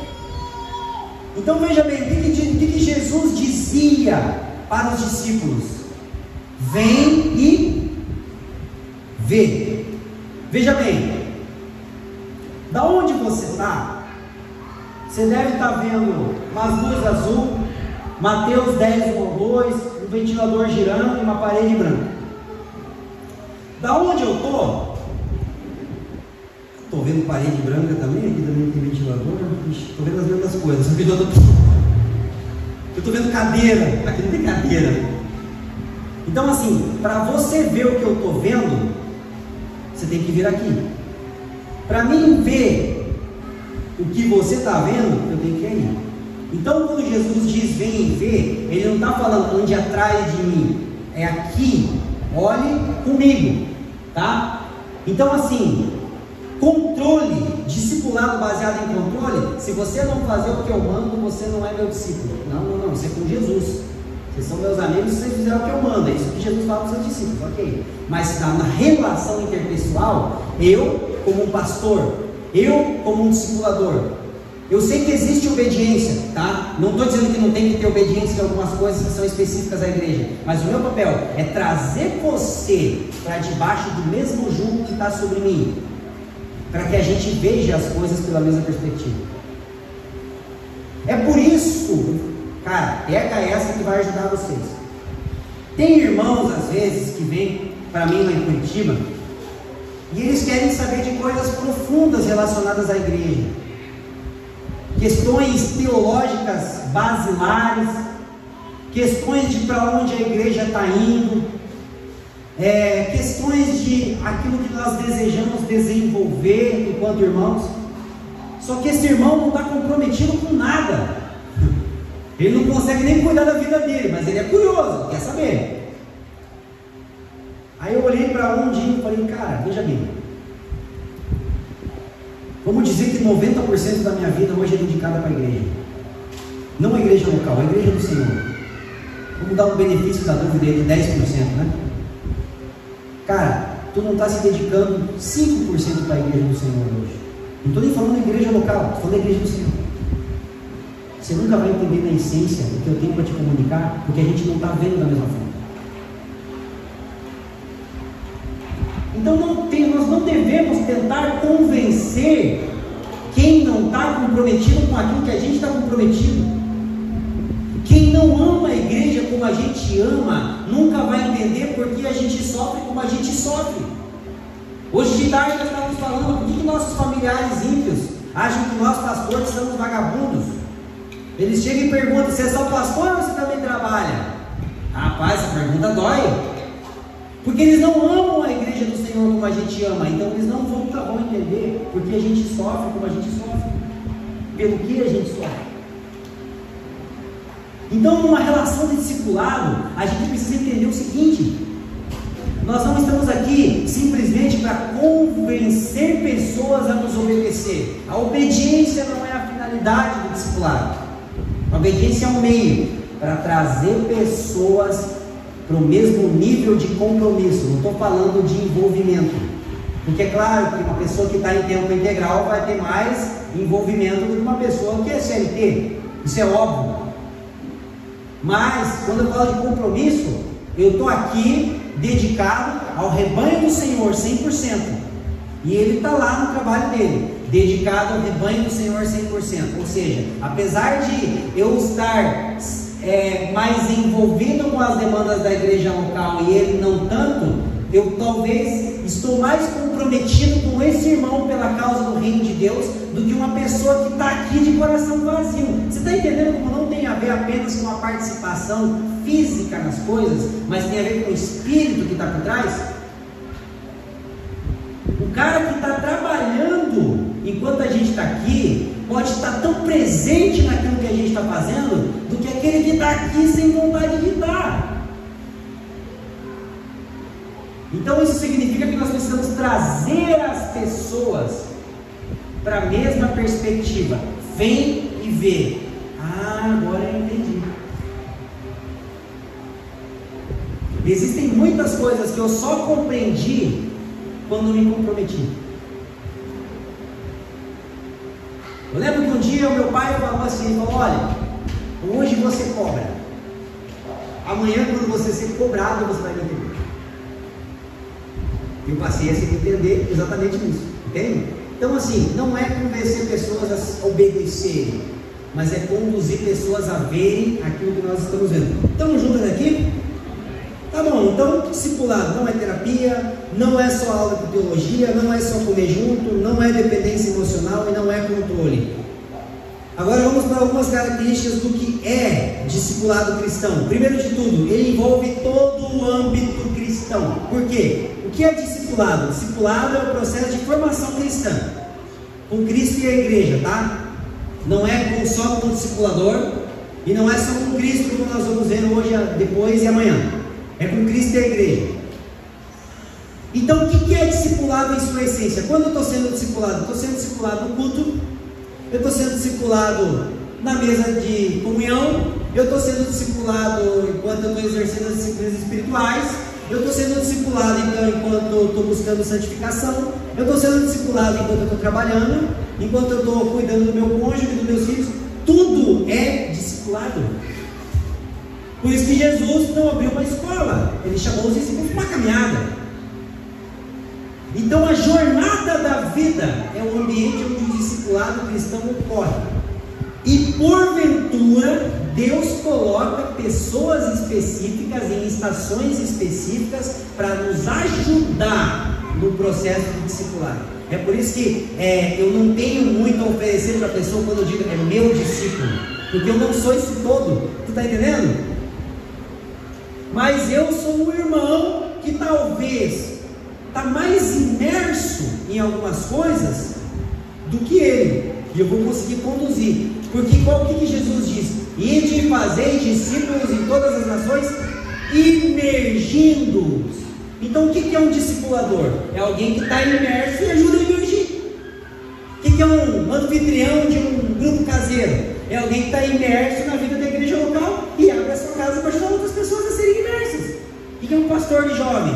Então veja bem, o que Jesus dizia para os discípulos? Vem e vê. Veja bem, da onde você está, você deve estar vendo umas luzes azul, Mateus 10, 1 ou 2, um ventilador girando e uma parede branca. Da onde eu estou? Estou vendo parede branca também, aqui também tem ventilador, estou vendo as mesmas coisas, eu estou vendo cadeira, aqui não tem cadeira. Então assim, para você ver o que eu estou vendo, você tem que vir aqui. Para mim ver o que você está vendo, eu tenho que ir aí. Então quando Jesus diz vem e vê, ele não está falando ande atrás de mim, é aqui, olhe comigo, tá? Então assim, controle, discipulado baseado em controle. Se você não fazer o que eu mando, você não é meu discípulo. Não, isso é com Jesus. Vocês são meus amigos se vocês fizerem o que eu mando. É isso que Jesus fala para os seus discípulos, ok? Mas na relação interpessoal, eu como um pastor, eu como um discipulador, eu sei que existe obediência, tá? Não estou dizendo que não tem que ter obediência em algumas coisas que são específicas à igreja, mas o meu papel é trazer você para debaixo do mesmo jugo que está sobre mim, para que a gente veja as coisas pela mesma perspectiva. É por isso, cara, pega essa que vai ajudar vocês. Tem irmãos às vezes que vêm para mim lá em Curitiba e eles querem saber de coisas profundas relacionadas à igreja, questões teológicas basilares, questões de para onde a igreja está indo, questões de aquilo que nós desejamos desenvolver enquanto irmãos. Só que esse irmão não está comprometido com nada, ele não consegue nem cuidar da vida dele, mas ele é curioso, quer saber. Aí eu olhei para um dia e falei, cara, veja bem, vamos dizer que 90% da minha vida hoje é dedicada para a igreja, não a igreja local, a igreja do Senhor. Vamos dar um benefício da dúvida aí de 10%, né? Cara, tu não está se dedicando 5% para a igreja do Senhor hoje. Não estou nem falando da igreja local, estou falando da igreja do Senhor. Você nunca vai entender na essência o que eu tenho para te comunicar, porque a gente não está vendo da mesma forma. Então nós não devemos tentar convencer quem não está comprometido com aquilo que a gente está comprometido. Quem não ama a igreja como a gente ama, nunca vai entender porque a gente sofre como a gente sofre. Hoje de tarde nós estávamos falando por que nossos familiares ímpios acham que nós pastores somos vagabundos. Eles chegam e perguntam, você é só pastor ou você também trabalha? Rapaz, essa pergunta dói. Porque eles não amam a igreja do Senhor como a gente ama, então eles não vão entender porque a gente sofre como a gente sofre, pelo que a gente sofre. Então, numa relação de discipulado, a gente precisa entender o seguinte: nós não estamos aqui simplesmente para convencer pessoas a nos obedecer. A obediência não é a finalidade do discipulado. A obediência é um meio para trazer pessoas para o mesmo nível de compromisso. Não estou falando de envolvimento, porque é claro que uma pessoa que está em tempo integral vai ter mais envolvimento do que uma pessoa que é CLT, isso é óbvio. Mas quando eu falo de compromisso, eu estou aqui dedicado ao rebanho do Senhor 100%, E ele está lá no trabalho dele, dedicado ao rebanho do Senhor 100%. Ou seja, apesar de eu estar mais envolvido com as demandas da igreja local e ele não tanto, eu talvez estou mais comprometido com esse irmão pela causa do reino de Deus do que uma pessoa que está aqui de coração vazio. Você está entendendo como não tem a ver apenas com a participação física nas coisas, mas tem a ver com o espírito que está por trás? O cara que está trabalhando enquanto a gente está aqui pode estar tão presente naquilo que a gente está fazendo do que aquele que está aqui sem vontade de estar. Então isso significa que nós precisamos trazer as pessoas para a mesma perspectiva. Vem e vê. Ah, agora eu entendi. Existem muitas coisas que eu só compreendi quando me comprometi. Eu lembro que um dia o meu pai falou assim, olha, hoje você cobra, amanhã quando você ser cobrado você vai me entender. E eu passei a entender exatamente isso, entende? Então assim, não é convencer pessoas a obedecerem, mas é conduzir pessoas a verem aquilo que nós estamos vendo. Estamos juntos aqui? Tá bom, então discipulado não é terapia, não é só aula de teologia, não é só comer junto, não é dependência emocional e não é controle. Agora vamos para algumas características do que é discipulado cristão. Primeiro de tudo, ele envolve todo o âmbito cristão. Por quê? O que é discipulado? Discipulado é o processo de formação cristã, com Cristo e a igreja, tá? Não é só com o discipulador, e não é só com Cristo, como nós vamos ver hoje, depois e amanhã. É com Cristo e a igreja. Então o que é discipulado em sua essência? Quando eu estou sendo discipulado? Estou sendo discipulado no culto, eu estou sendo discipulado na mesa de comunhão, eu estou sendo discipulado enquanto eu estou exercendo as disciplinas espirituais, eu estou sendo discipulado então enquanto eu estou buscando santificação, eu estou sendo discipulado enquanto eu estou trabalhando, enquanto eu estou cuidando do meu cônjuge, dos meus filhos. Tudo é discipulado. Por isso que Jesus não abriu uma escola, ele chamou os discípulos para uma caminhada. Então a jornada da vida é o ambiente onde o discipulado cristão ocorre. E porventura Deus coloca pessoas específicas em estações específicas para nos ajudar no processo de discipulado. É por isso que eu não tenho muito a oferecer para a pessoa quando eu digo é meu discípulo, porque eu não sou isso todo. Tu está entendendo? Mas eu sou um irmão que talvez está mais imerso em algumas coisas do que ele, e eu vou conseguir conduzir. Porque o que Jesus diz? Ide e fazei discípulos em todas as nações, imergindo-os. Então o que é um discipulador? É alguém que está imerso e ajuda a emergir. O que é um anfitrião de um grupo caseiro? É alguém que está imerso na vida da igreja local e abre a sua casa para ajudar outras pessoas a serem imersas. O que é um pastor de jovem?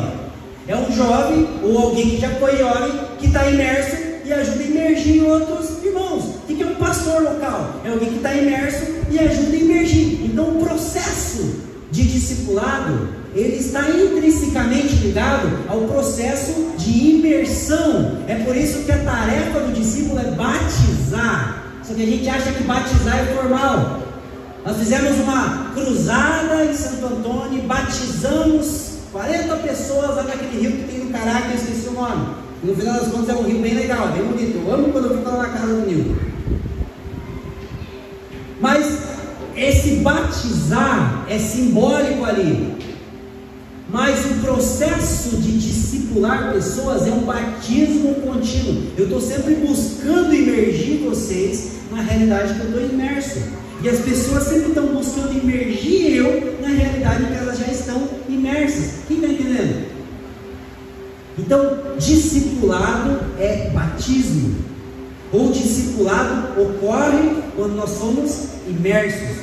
É um jovem ou alguém que já foi jovem que está imerso e ajuda a emergir outros irmãos. O que é um pastor local? É alguém que está imerso e ajuda a emergir. Então o processo de discipulado, ele está intrinsecamente ligado ao processo de imersão. É por isso que a tarefa do discípulo é batizar. Só que a gente acha que batizar é formal. Nós fizemos uma cruzada em Santo Antônio e batizamos 40 pessoas lá naquele rio que tem no Caraca, eu esqueci o nome. E no final das contas é um rio bem legal, bem bonito. Eu amo quando eu fico lá na casa do Nil. Mas esse batizar é simbólico ali. Mas o processo de discipular pessoas é um batismo contínuo. Eu estou sempre buscando imergir vocês na realidade que eu estou imerso. E as pessoas sempre estão buscando imergir eu na realidade que elas já estão imersas. Quem está entendendo? Então, discipulado é batismo. Ou discipulado ocorre quando nós somos imersos.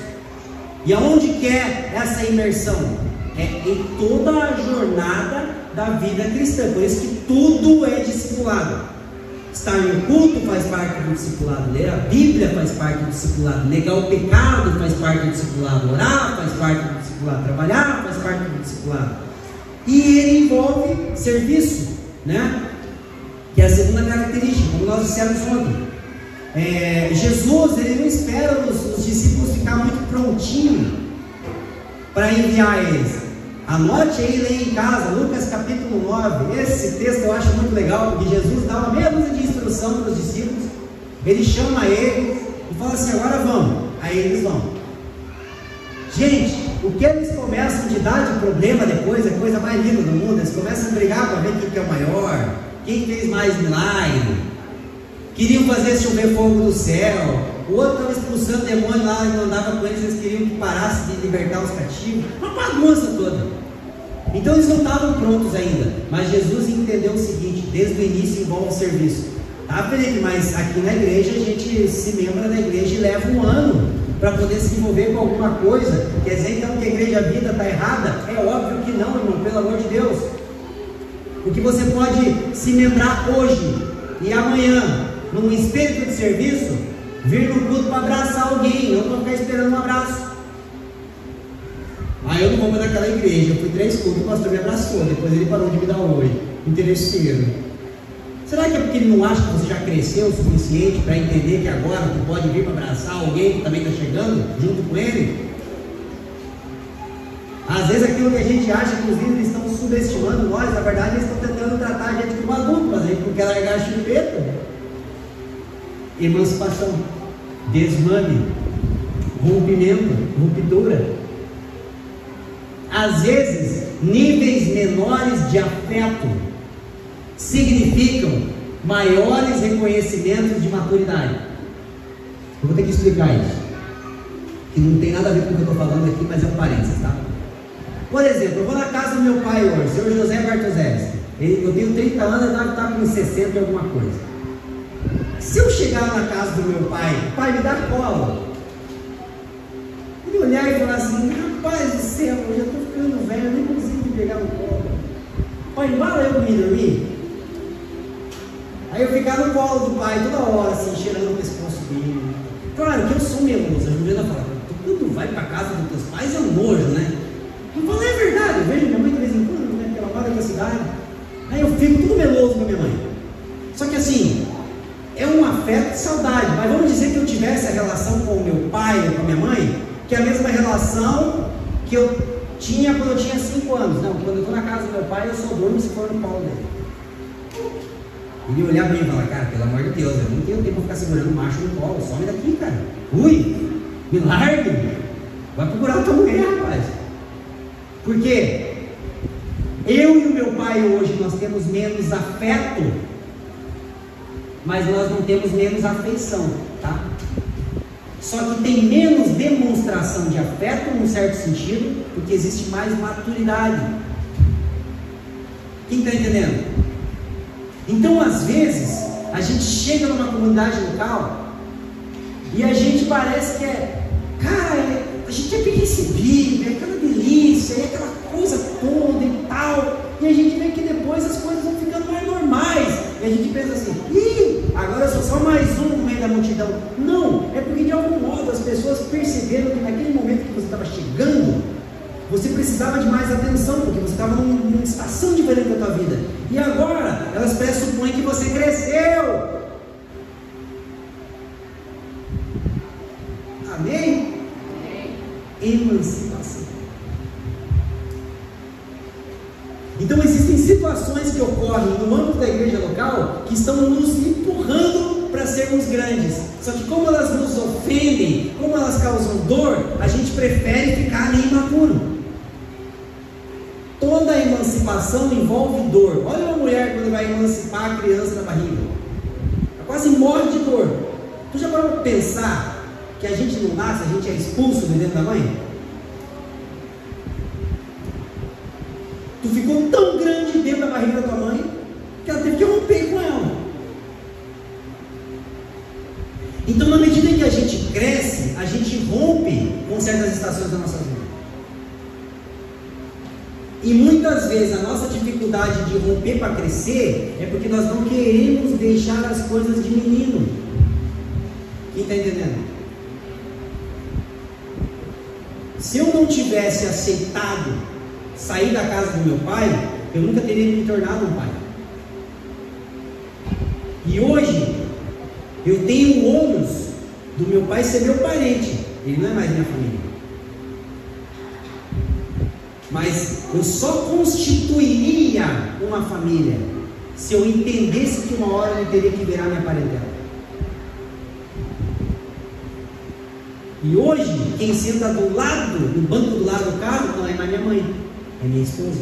E aonde que é essa imersão? É em toda a jornada da vida cristã. Por isso que tudo é discipulado. Estar no culto faz parte do discipulado. Ler a Bíblia faz parte do discipulado. Negar o pecado faz parte do discipulado. Orar faz parte do discipulado. Trabalhar faz parte do discipulado. E ele envolve serviço, né? que é a segunda característica, como nós dissemos ontem. Jesus, ele não espera os discípulos ficar muito prontinhos para enviar eles. Anote aí, leia em casa, Lucas capítulo 9. Esse texto eu acho muito legal, porque Jesus dá uma meia dúzia de instrução para os discípulos. Ele chama eles e fala assim: agora vamos. Aí eles vão. Gente, o que eles começam de dar de problema depois é a coisa mais linda do mundo. Eles começam a brigar para ver quem que é o maior, quem fez mais milagre. Queriam fazer chover fogo do céu. O outro estava expulsando demônio lá e não andava com eles. Eles queriam que parasse de libertar os cativos. Uma bagunça toda. Então eles não estavam prontos ainda. Mas Jesus entendeu o seguinte: desde o início envolve o serviço. Tá, Felipe? Mas aqui na igreja a gente se membra da igreja e leva um ano para poder se envolver com alguma coisa. Quer dizer então que a igreja vida está errada? É óbvio que não, irmão, pelo amor de Deus. Porque você pode se membrar hoje e amanhã, num espírito de serviço, vir no culto para abraçar alguém, não para ficar esperando um abraço. Eu não vou mais naquela igreja, eu fui 3 cultos, o pastor me abraçou, depois ele parou de me dar oi, interesseiro. Será que é porque ele não acha que você já cresceu o suficiente para entender que agora tu pode vir para abraçar alguém que também está chegando junto com ele? Às vezes aquilo que a gente acha que os líderes estão subestimando nós, na verdade eles estão tentando tratar a gente como adulto, mas a gente não quer largar a chupeta. Emancipação, desmame, rompimento, ruptura. Às vezes, níveis menores de afeto significam maiores reconhecimentos de maturidade. Eu vou ter que explicar isso, que não tem nada a ver com o que eu estou falando aqui, mas é um parênteses, tá? Por exemplo, eu vou na casa do meu pai hoje, seu José Bartosevski. Eu tenho 30 anos, ele deve estar com 60 e alguma coisa. Se eu chegar na casa do meu pai me dá cola, ele olhar e falar assim: rapaz do céu, eu já estou ficando velho, eu nem consigo pegar no colo. Pai, embala eu me dormir. Aí eu ficar no colo do pai toda hora, assim, cheirando o pescoço dele. Claro que eu sou meloso. A Juliana fala: quando vai para casa dos teus pais é um nojo, né? Eu falo: é verdade, eu vejo minha mãe de vez em quando, né, pela mora da cidade. Aí eu fico tudo meloso com a minha mãe. Só que assim, é um afeto de saudade. Mas vamos dizer que eu tivesse a relação com o meu pai ou com a minha mãe, que é a mesma relação que eu tinha quando eu tinha 5 anos. Não, quando eu estou na casa do meu pai, eu só durmo se for no colo dele. Ele olhar para mim e falar: cara, pelo amor de Deus, eu não tenho tempo para ficar segurando o macho no colo, some daqui, cara. Ui, me largue, vai procurar outra mulher, rapaz. Por quê? Eu e o meu pai hoje, nós temos menos afeto, mas nós não temos menos afeição, tá? Só que tem menos demonstração de afeto, num certo sentido, porque existe mais maturidade. Quem está entendendo? Então, às vezes, a gente chega numa comunidade local e a gente parece que cara, a gente é bem recebido, é aquela delícia, é aquela coisa toda e tal, e a gente vê que depois as coisas vão ficando mais normais, e a gente pensa assim: agora eu sou só mais um no meio da multidão. Não, é porque de algum modo as pessoas perceberam que naquele momento que você estava chegando, você precisava de mais atenção, porque você estava numa estação diferente da tua vida, e agora elas pressupõem que você cresceu. Amém? Emancipação. Então existem situações que ocorrem no âmbito da igreja local que estão nos empurrando para sermos grandes. Só que como elas nos ofendem, como elas causam dor, a gente prefere ficar ali imaturo. Toda a emancipação envolve dor. Olha uma mulher quando vai emancipar a criança da barriga, ela quase morre de dor. Tu já parou para pensar que a gente não nasce, a gente é expulso de dentro da mãe? Tu ficou tão grande dentro da barriga da tua mãe que ela teve que romper com ela. Então, na medida em que a gente cresce, a gente rompe com certas estações da nossa vida. E muitas vezes a nossa dificuldade de romper para crescer é porque nós não queremos deixar as coisas de menino. Quem está entendendo? Se eu não tivesse aceitado sair da casa do meu pai, eu nunca teria me tornado um pai. E hoje, eu tenho o ônus do meu pai ser meu parente, ele não é mais minha família. Mas eu só constituiria uma família se eu entendesse que uma hora eu teria que virar minha parentela. E hoje, quem senta do lado, no banco do lado do carro, não é mais minha mãe, é minha esposa.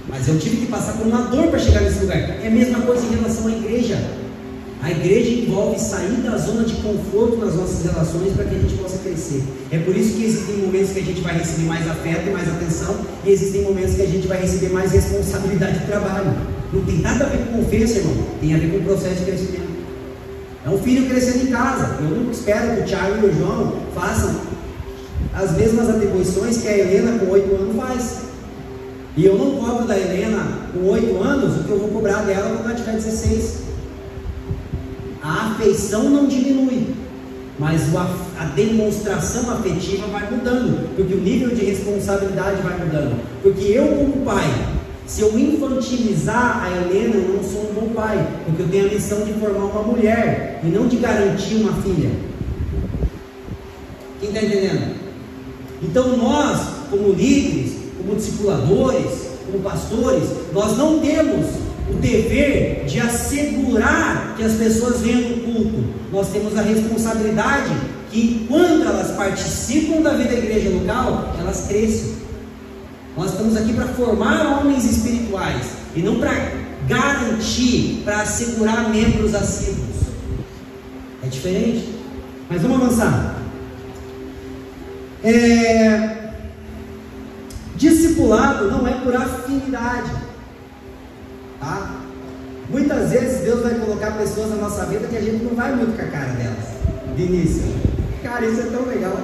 Mas eu tive que passar por uma dor para chegar nesse lugar. É a mesma coisa em relação à igreja. A igreja envolve sair da zona de conforto nas nossas relações para que a gente possa crescer. É por isso que existem momentos que a gente vai receber mais afeto e mais atenção, e existem momentos que a gente vai receber mais responsabilidade de trabalho. Não tem nada a ver com ofensa, irmão, tem a ver com o processo de crescimento. É um filho crescendo em casa. Eu nunca espero que o Thiago e o João façam as mesmas atribuições que a Helena com 8 anos faz. E eu não cobro da Helena com 8 anos o que eu vou cobrar dela quando ela tiver 16. A afeição não diminui, mas a demonstração afetiva vai mudando, porque o nível de responsabilidade vai mudando. Porque eu, como pai, se eu infantilizar a Helena, eu não sou um bom pai, porque eu tenho a missão de formar uma mulher e não de garantir uma filha. Quem está entendendo? Então nós, como líderes, como discipuladores, como pastores, nós não temos o dever de assegurar que as pessoas venham no culto. Nós temos a responsabilidade que quando elas participam da vida da igreja local, elas cresçam. Nós estamos aqui para formar homens espirituais e não para garantir, para assegurar membros assíduos. É diferente. Mas vamos avançar. Discipulado não é por afinidade, tá? Muitas vezes Deus vai colocar pessoas na nossa vida que a gente não vai muito com a cara delas de início. Cara, isso é tão legal.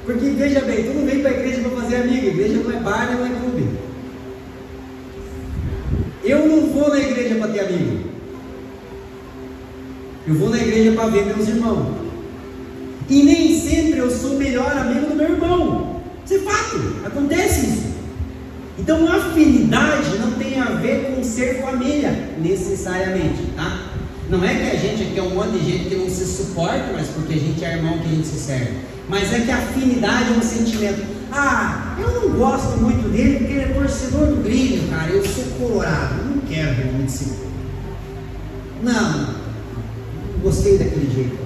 Porque veja bem, tu não vem para a igreja para fazer amigo. A igreja não é bar, não é clube. Eu não vou na igreja para ter amigo. Eu vou na igreja para ver meus irmãos. E nem sempre eu sou o melhor amigo do meu irmão. Isso é fato, acontece isso. Então a afinidade não tem a ver com ser família, necessariamente, tá? Não é que a gente aqui é um monte de gente que não se suporta, mas porque a gente é irmão que a gente se serve. Mas é que a afinidade é um sentimento. Ah, eu não gosto muito dele porque ele é torcedor do Grêmio, cara. Eu sou colorado, eu não quero ver muito assim. Não gostei daquele jeito.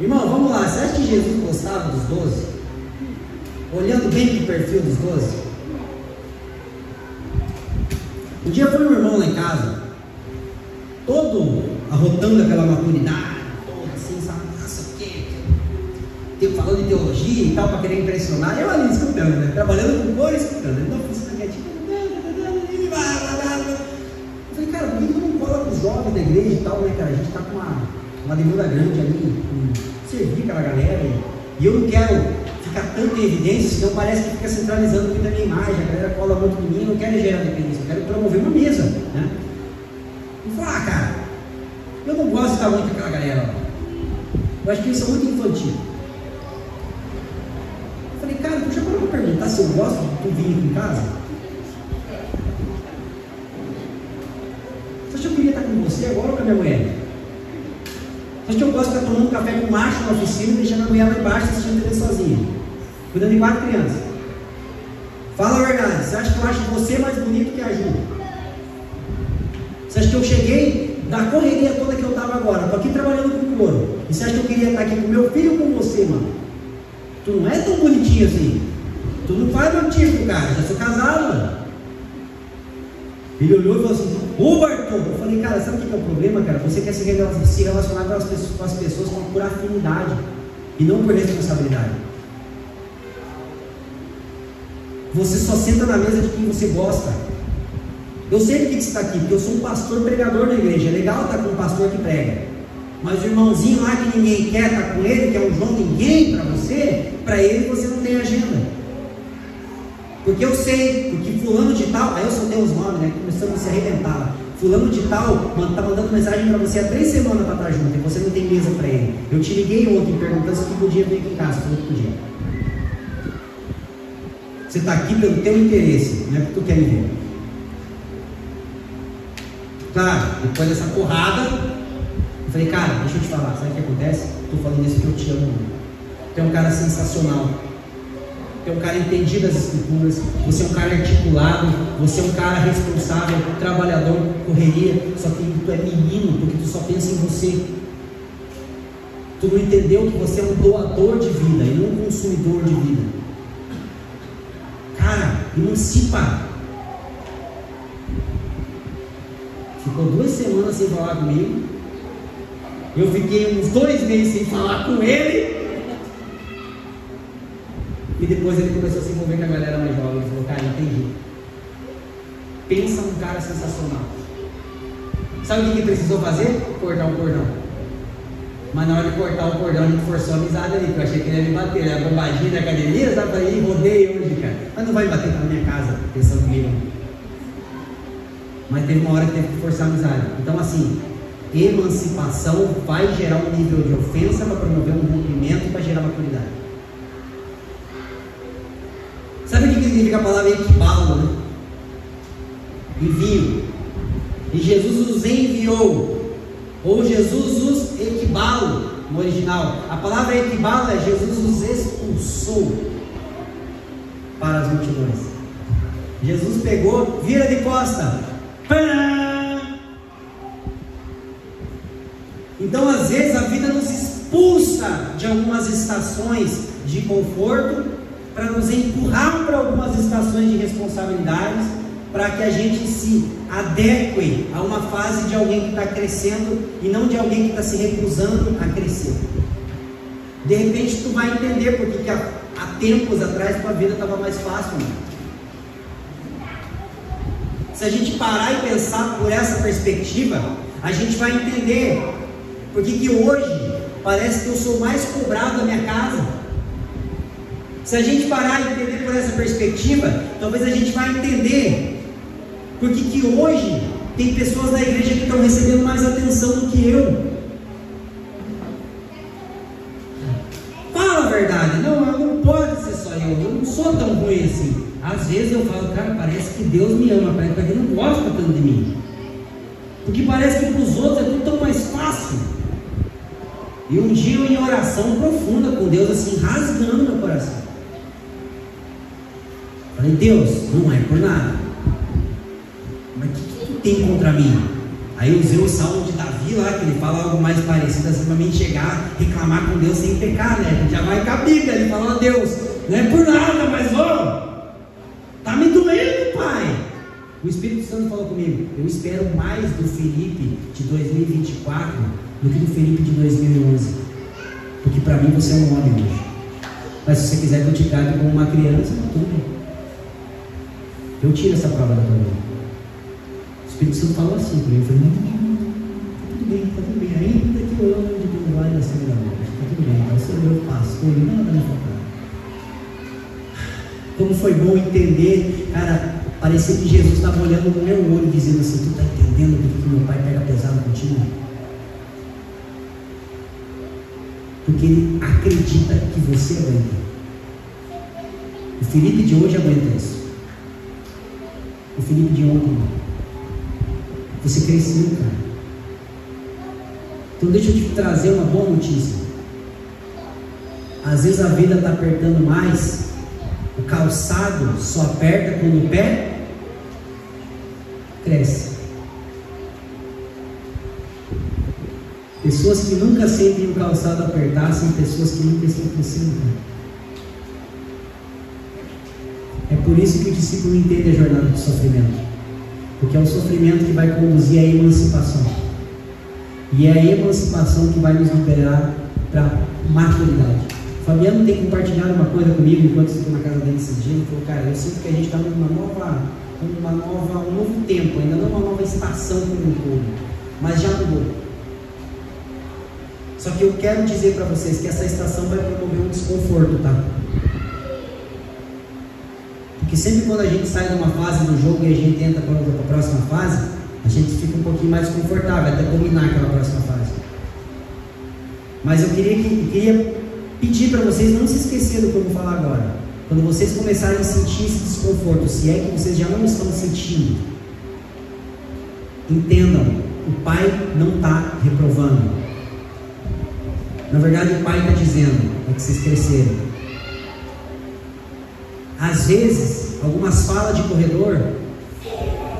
Irmão, vamos lá. Você acha que Jesus gostava dos 12? Olhando bem para o perfil dos 12. Um dia foi um irmão lá em casa, todo arrotando aquela maturidade, todo assim, sabe, nossa, o quê? Falando de teologia e tal, para querer impressionar. Eu ali escutando, né? Trabalhando com cor e escutando. Ele não funcionando quietinho. Eu falei, cara, por que tu não cola com os jovens da igreja e tal, né, cara? A gente está com uma demanda grande ali, servir aquela galera. E eu não quero ficar tanto em evidência, senão parece que fica centralizando muito a minha imagem. A galera cola muito em mim, eu não quero gerar dependência, eu quero promover uma mesa, né? E falar, cara, eu não gosto de estar muito com aquela galera lá. Eu acho que isso é muito infantil. Eu falei, cara, tu já parou para perguntar se eu gosto de tu vir aqui em casa? Você acha que eu queria estar com você agora ou com a minha mulher? Você acha que eu gosto de estar tomando café com macho na oficina e deixando a mulher lá embaixo assistindo TV sozinha, cuidando de 4 crianças? Fala a verdade, você acha que eu acho você mais bonito que a Ju? Você acha que eu cheguei da correria toda que eu estava agora, estou aqui trabalhando com couro, e você acha que eu queria estar aqui com meu filho ou com você, mano? Tu não é tão bonitinho assim. Tu não faz meu tipo, cara, já sou casado, mano. Ele olhou e falou assim, ô Bartô, eu falei, cara, sabe o que é o problema, cara? Você quer se relacionar com as pessoas por afinidade e não por responsabilidade. Você só senta na mesa de quem você gosta. Eu sei por que você está aqui, porque eu sou um pastor pregador da igreja. É legal estar com um pastor que prega, mas o irmãozinho lá que ninguém quer estar com ele, que é um João ninguém para ele você não tem agenda. Porque eu sei, porque fulano de tal, aí eu soltei os nomes, né? Começamos a se arrebentar. Fulano de tal está mandando mensagem para você há 3 semanas para estar junto e você não tem mesa para ele. Eu te liguei ontem perguntando se tu podia vir aqui em casa, falou que podia. Você está aqui pelo teu interesse, não é porque tu quer me ver. Claro, depois dessa porrada, eu falei, cara, deixa eu te falar, sabe o que acontece? Estou falando isso porque eu te amo. Tu é um cara sensacional. Tu é um cara entendido das escrituras. Você é um cara articulado. Você é um cara responsável, trabalhador, correria. Só que tu é menino porque tu só pensa em você. Tu não entendeu que você é um doador de vida e não um consumidor de vida. Cara, emancipa. Ficou 2 semanas sem falar comigo. Eu fiquei uns 2 meses sem falar com ele. E depois ele começou a se envolver com a galera mais jovem. Ele falou, cara, entendi. Pensa num cara sensacional. Sabe o que ele precisou fazer? Cortar o cordão. Mas na hora de cortar o cordão, a gente forçou a amizade ali, porque eu achei que ele ia me bater. Era bombadinha da academia, sabe? Falei, rodei hoje, cara. Mas não vai me bater na minha casa, pensando comigo. Mas teve uma hora que teve que forçar a amizade. Então, assim, emancipação vai gerar um nível de ofensa para promover um rompimento e para gerar maturidade. Sabe o que significa a palavra equibalo, né? Envio. E Jesus os enviou. Ou Jesus os equibalo no original. A palavra equibalo é Jesus os expulsou para as multidões. Jesus pegou, vira de costa. Então às vezes a vida nos expulsa de algumas estações de conforto para nos empurrar para algumas estações de responsabilidades, para que a gente se adeque a uma fase de alguém que está crescendo e não de alguém que está se recusando a crescer. De repente tu vai entender porque que há tempos atrás tua vida estava mais fácil, né? Se a gente parar e pensar por essa perspectiva, a gente vai entender porque que hoje parece que eu sou mais cobrado da minha casa. Se a gente parar e entender por essa perspectiva, talvez a gente vai entender porque que hoje tem pessoas na igreja que estão recebendo mais atenção do que eu. Fala a verdade, não pode ser só eu não sou tão ruim assim. Às vezes eu falo, cara, parece que Deus me ama, parece que Ele não gosta tanto de mim. Porque parece que para os outros é tudo tão mais fácil. E um dia eu em oração profunda com Deus, assim, rasgando meu coração. Falei, Deus, não é por nada. Mas o que tu tem contra mim? Aí eu usei o salmo de Davi lá, que ele fala algo mais parecido assim, para mim chegar, reclamar com Deus sem pecar, né? Já vai com a Bíblia, ele fala, Deus, não é por nada, mas vamos. Tá me doendo, pai. O Espírito Santo falou comigo, eu espero mais do Felipe de 2024 do que do Felipe de 2011. Porque para mim você é um homem hoje. Mas se você quiser que eu te trate como uma criança, tudo bem. Eu tiro essa prova da tua vida. O Espírito Santo falou assim comigo, eu falei, não, tá tudo bem, ainda que eu ame de Deus lá e na segunda noite, tá tudo bem, eu sou meu pastor, nada me faltar. Como foi bom entender, cara, parecia que Jesus estava olhando no meu olho, dizendo assim, tu está entendendo porque meu pai pega pesado contigo? Porque ele acredita que você aguenta. O Felipe de hoje aguenta isso. O Felipe de ontem não. Você cresceu, cara. Então deixa eu te trazer uma boa notícia. Às vezes a vida está apertando mais. O calçado só aperta quando o pé cresce. Pessoas que nunca sentem o calçado apertar são pessoas que nunca estão crescendo. É por isso que o discípulo entende a jornada do sofrimento. Porque é o sofrimento que vai conduzir à emancipação. E é a emancipação que vai nos liberar para maturidade. O Fabiano tem compartilhado uma coisa comigo enquanto eu estou na casa dele esses dias. Ele falou, cara, eu sinto que a gente está um novo tempo, ainda não uma nova estação como um todo, mas já mudou. Só que eu quero dizer para vocês que essa estação vai promover um desconforto, tá? Porque sempre quando a gente sai de uma fase do jogo e a gente entra para a próxima fase, a gente fica um pouquinho mais confortável até dominar aquela próxima fase. Mas eu queria pedir para vocês não se esquecerem do que eu vou falar agora. Quando vocês começarem a sentir esse desconforto, se é que vocês já não estão sentindo, entendam, o Pai não está reprovando. Na verdade, o Pai está dizendo é que vocês cresceram. Às vezes, algumas falas de corredor,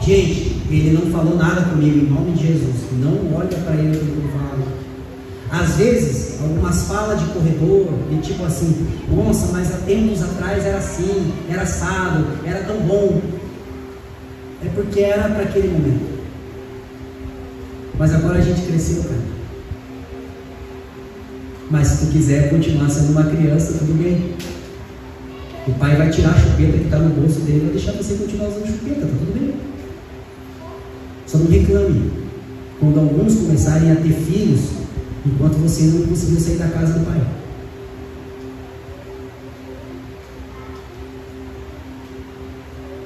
gente, ele não falou nada comigo, em nome de Jesus, não olha para ele quando eu falo. Às vezes, algumas falas de corredor, de tipo assim, nossa, mas há tempos atrás era assim, era assado, era tão bom. É porque era para aquele momento. Mas agora a gente cresceu, cara. Mas se tu quiser continuar sendo uma criança, tudo bem. O pai vai tirar a chupeta que está no bolso dele e vai deixar você continuar usando chupeta, tá tudo bem. Só não reclame quando alguns começarem a ter filhos enquanto você não conseguiu sair da casa do pai.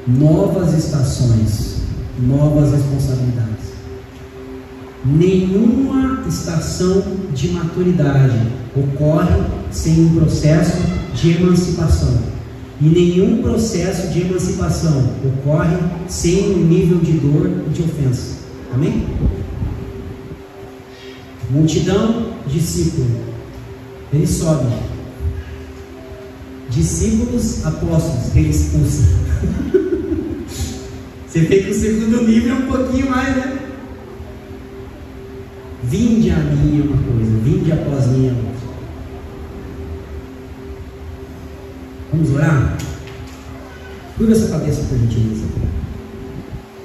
Novas estações, novas responsabilidades. Nenhuma estação de maturidade ocorre sem um processo de emancipação. E nenhum processo de emancipação ocorre sem um nível de dor e de ofensa. Amém? Multidão, discípulo. Ele sobe. Discípulos, apóstolos. Ele expulsa. Você vê que o segundo nível é um pouquinho mais, né? Vinde a mim é uma coisa, vinde após mim é outra. Vamos orar? Curva essa cabeça, por gentileza.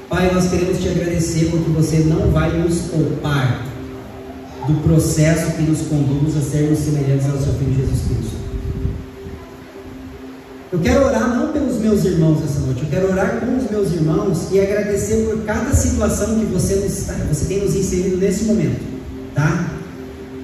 Pai, nós queremos te agradecer porque você não vai nos poupar do processo que nos conduz a sermos semelhantes ao seu Filho Jesus Cristo. Eu quero orar não pelos meus irmãos essa noite, eu quero orar com os meus irmãos e agradecer por cada situação que você tem nos inserido nesse momento, tá?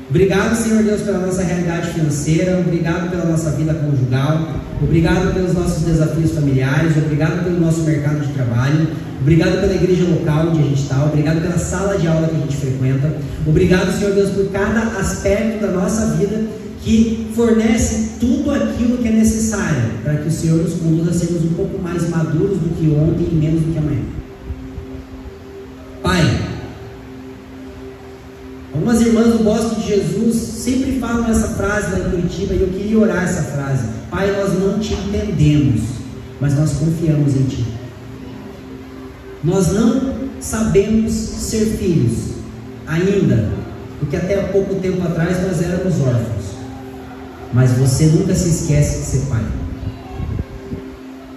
Obrigado, Senhor Deus, pela nossa realidade financeira, obrigado pela nossa vida conjugal, obrigado pelos nossos desafios familiares, obrigado pelo nosso mercado de trabalho, obrigado pela igreja local onde a gente está, obrigado pela sala de aula que a gente frequenta, obrigado, Senhor Deus, por cada aspecto da nossa vida que fornece tudo aquilo que é necessário para que o Senhor nos conduza a sermos um pouco mais maduros do que ontem e menos do que amanhã. Pai, algumas irmãs do Bosque de Jesus sempre falam essa frase lá em Curitiba e eu queria orar essa frase. Pai, nós não te entendemos, mas nós confiamos em Ti. Nós não sabemos ser filhos ainda, porque até há pouco tempo atrás nós éramos órfãos. Mas você nunca se esquece de ser pai.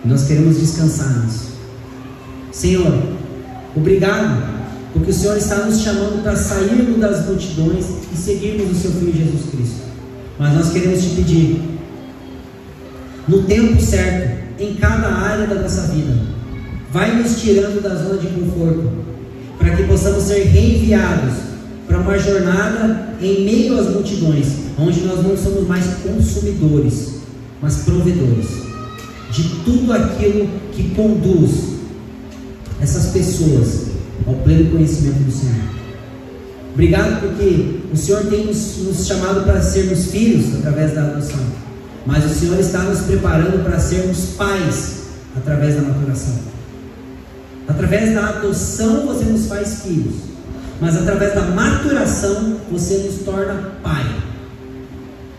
Nós queremos descansar nisso. Senhor, obrigado, porque o Senhor está nos chamando para sairmos das multidões e seguirmos o seu Filho Jesus Cristo. Mas nós queremos te pedir, no tempo certo, em cada área da nossa vida, vai nos tirando da zona de conforto, para que possamos ser reenviados para uma jornada em meio às multidões, onde nós não somos mais consumidores, mas provedores de tudo aquilo que conduz essas pessoas ao pleno conhecimento do Senhor. Obrigado porque o Senhor tem nos chamado para sermos filhos através da adoção, mas o Senhor está nos preparando para sermos pais através da maturação. Através da adoção você nos faz filhos, mas através da maturação você nos torna pai.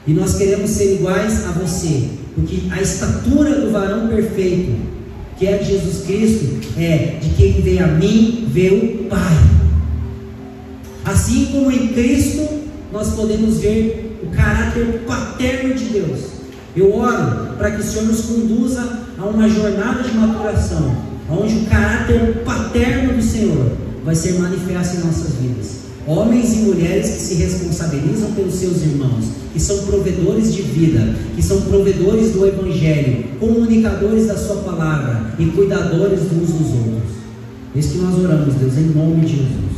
E nós queremos ser iguais a você, porque a estatura do varão perfeito, que é de Jesus Cristo, é de quem vê a mim, vê o Pai. Assim como em Cristo nós podemos ver o caráter paterno de Deus. Eu oro para que o Senhor nos conduza a uma jornada de maturação, onde o caráter paterno do Senhor vai ser manifesto em nossas vidas. Homens e mulheres que se responsabilizam pelos seus irmãos, que são provedores de vida, que são provedores do Evangelho, comunicadores da sua palavra e cuidadores uns dos outros. É isso que nós oramos, Deus, em nome de Jesus.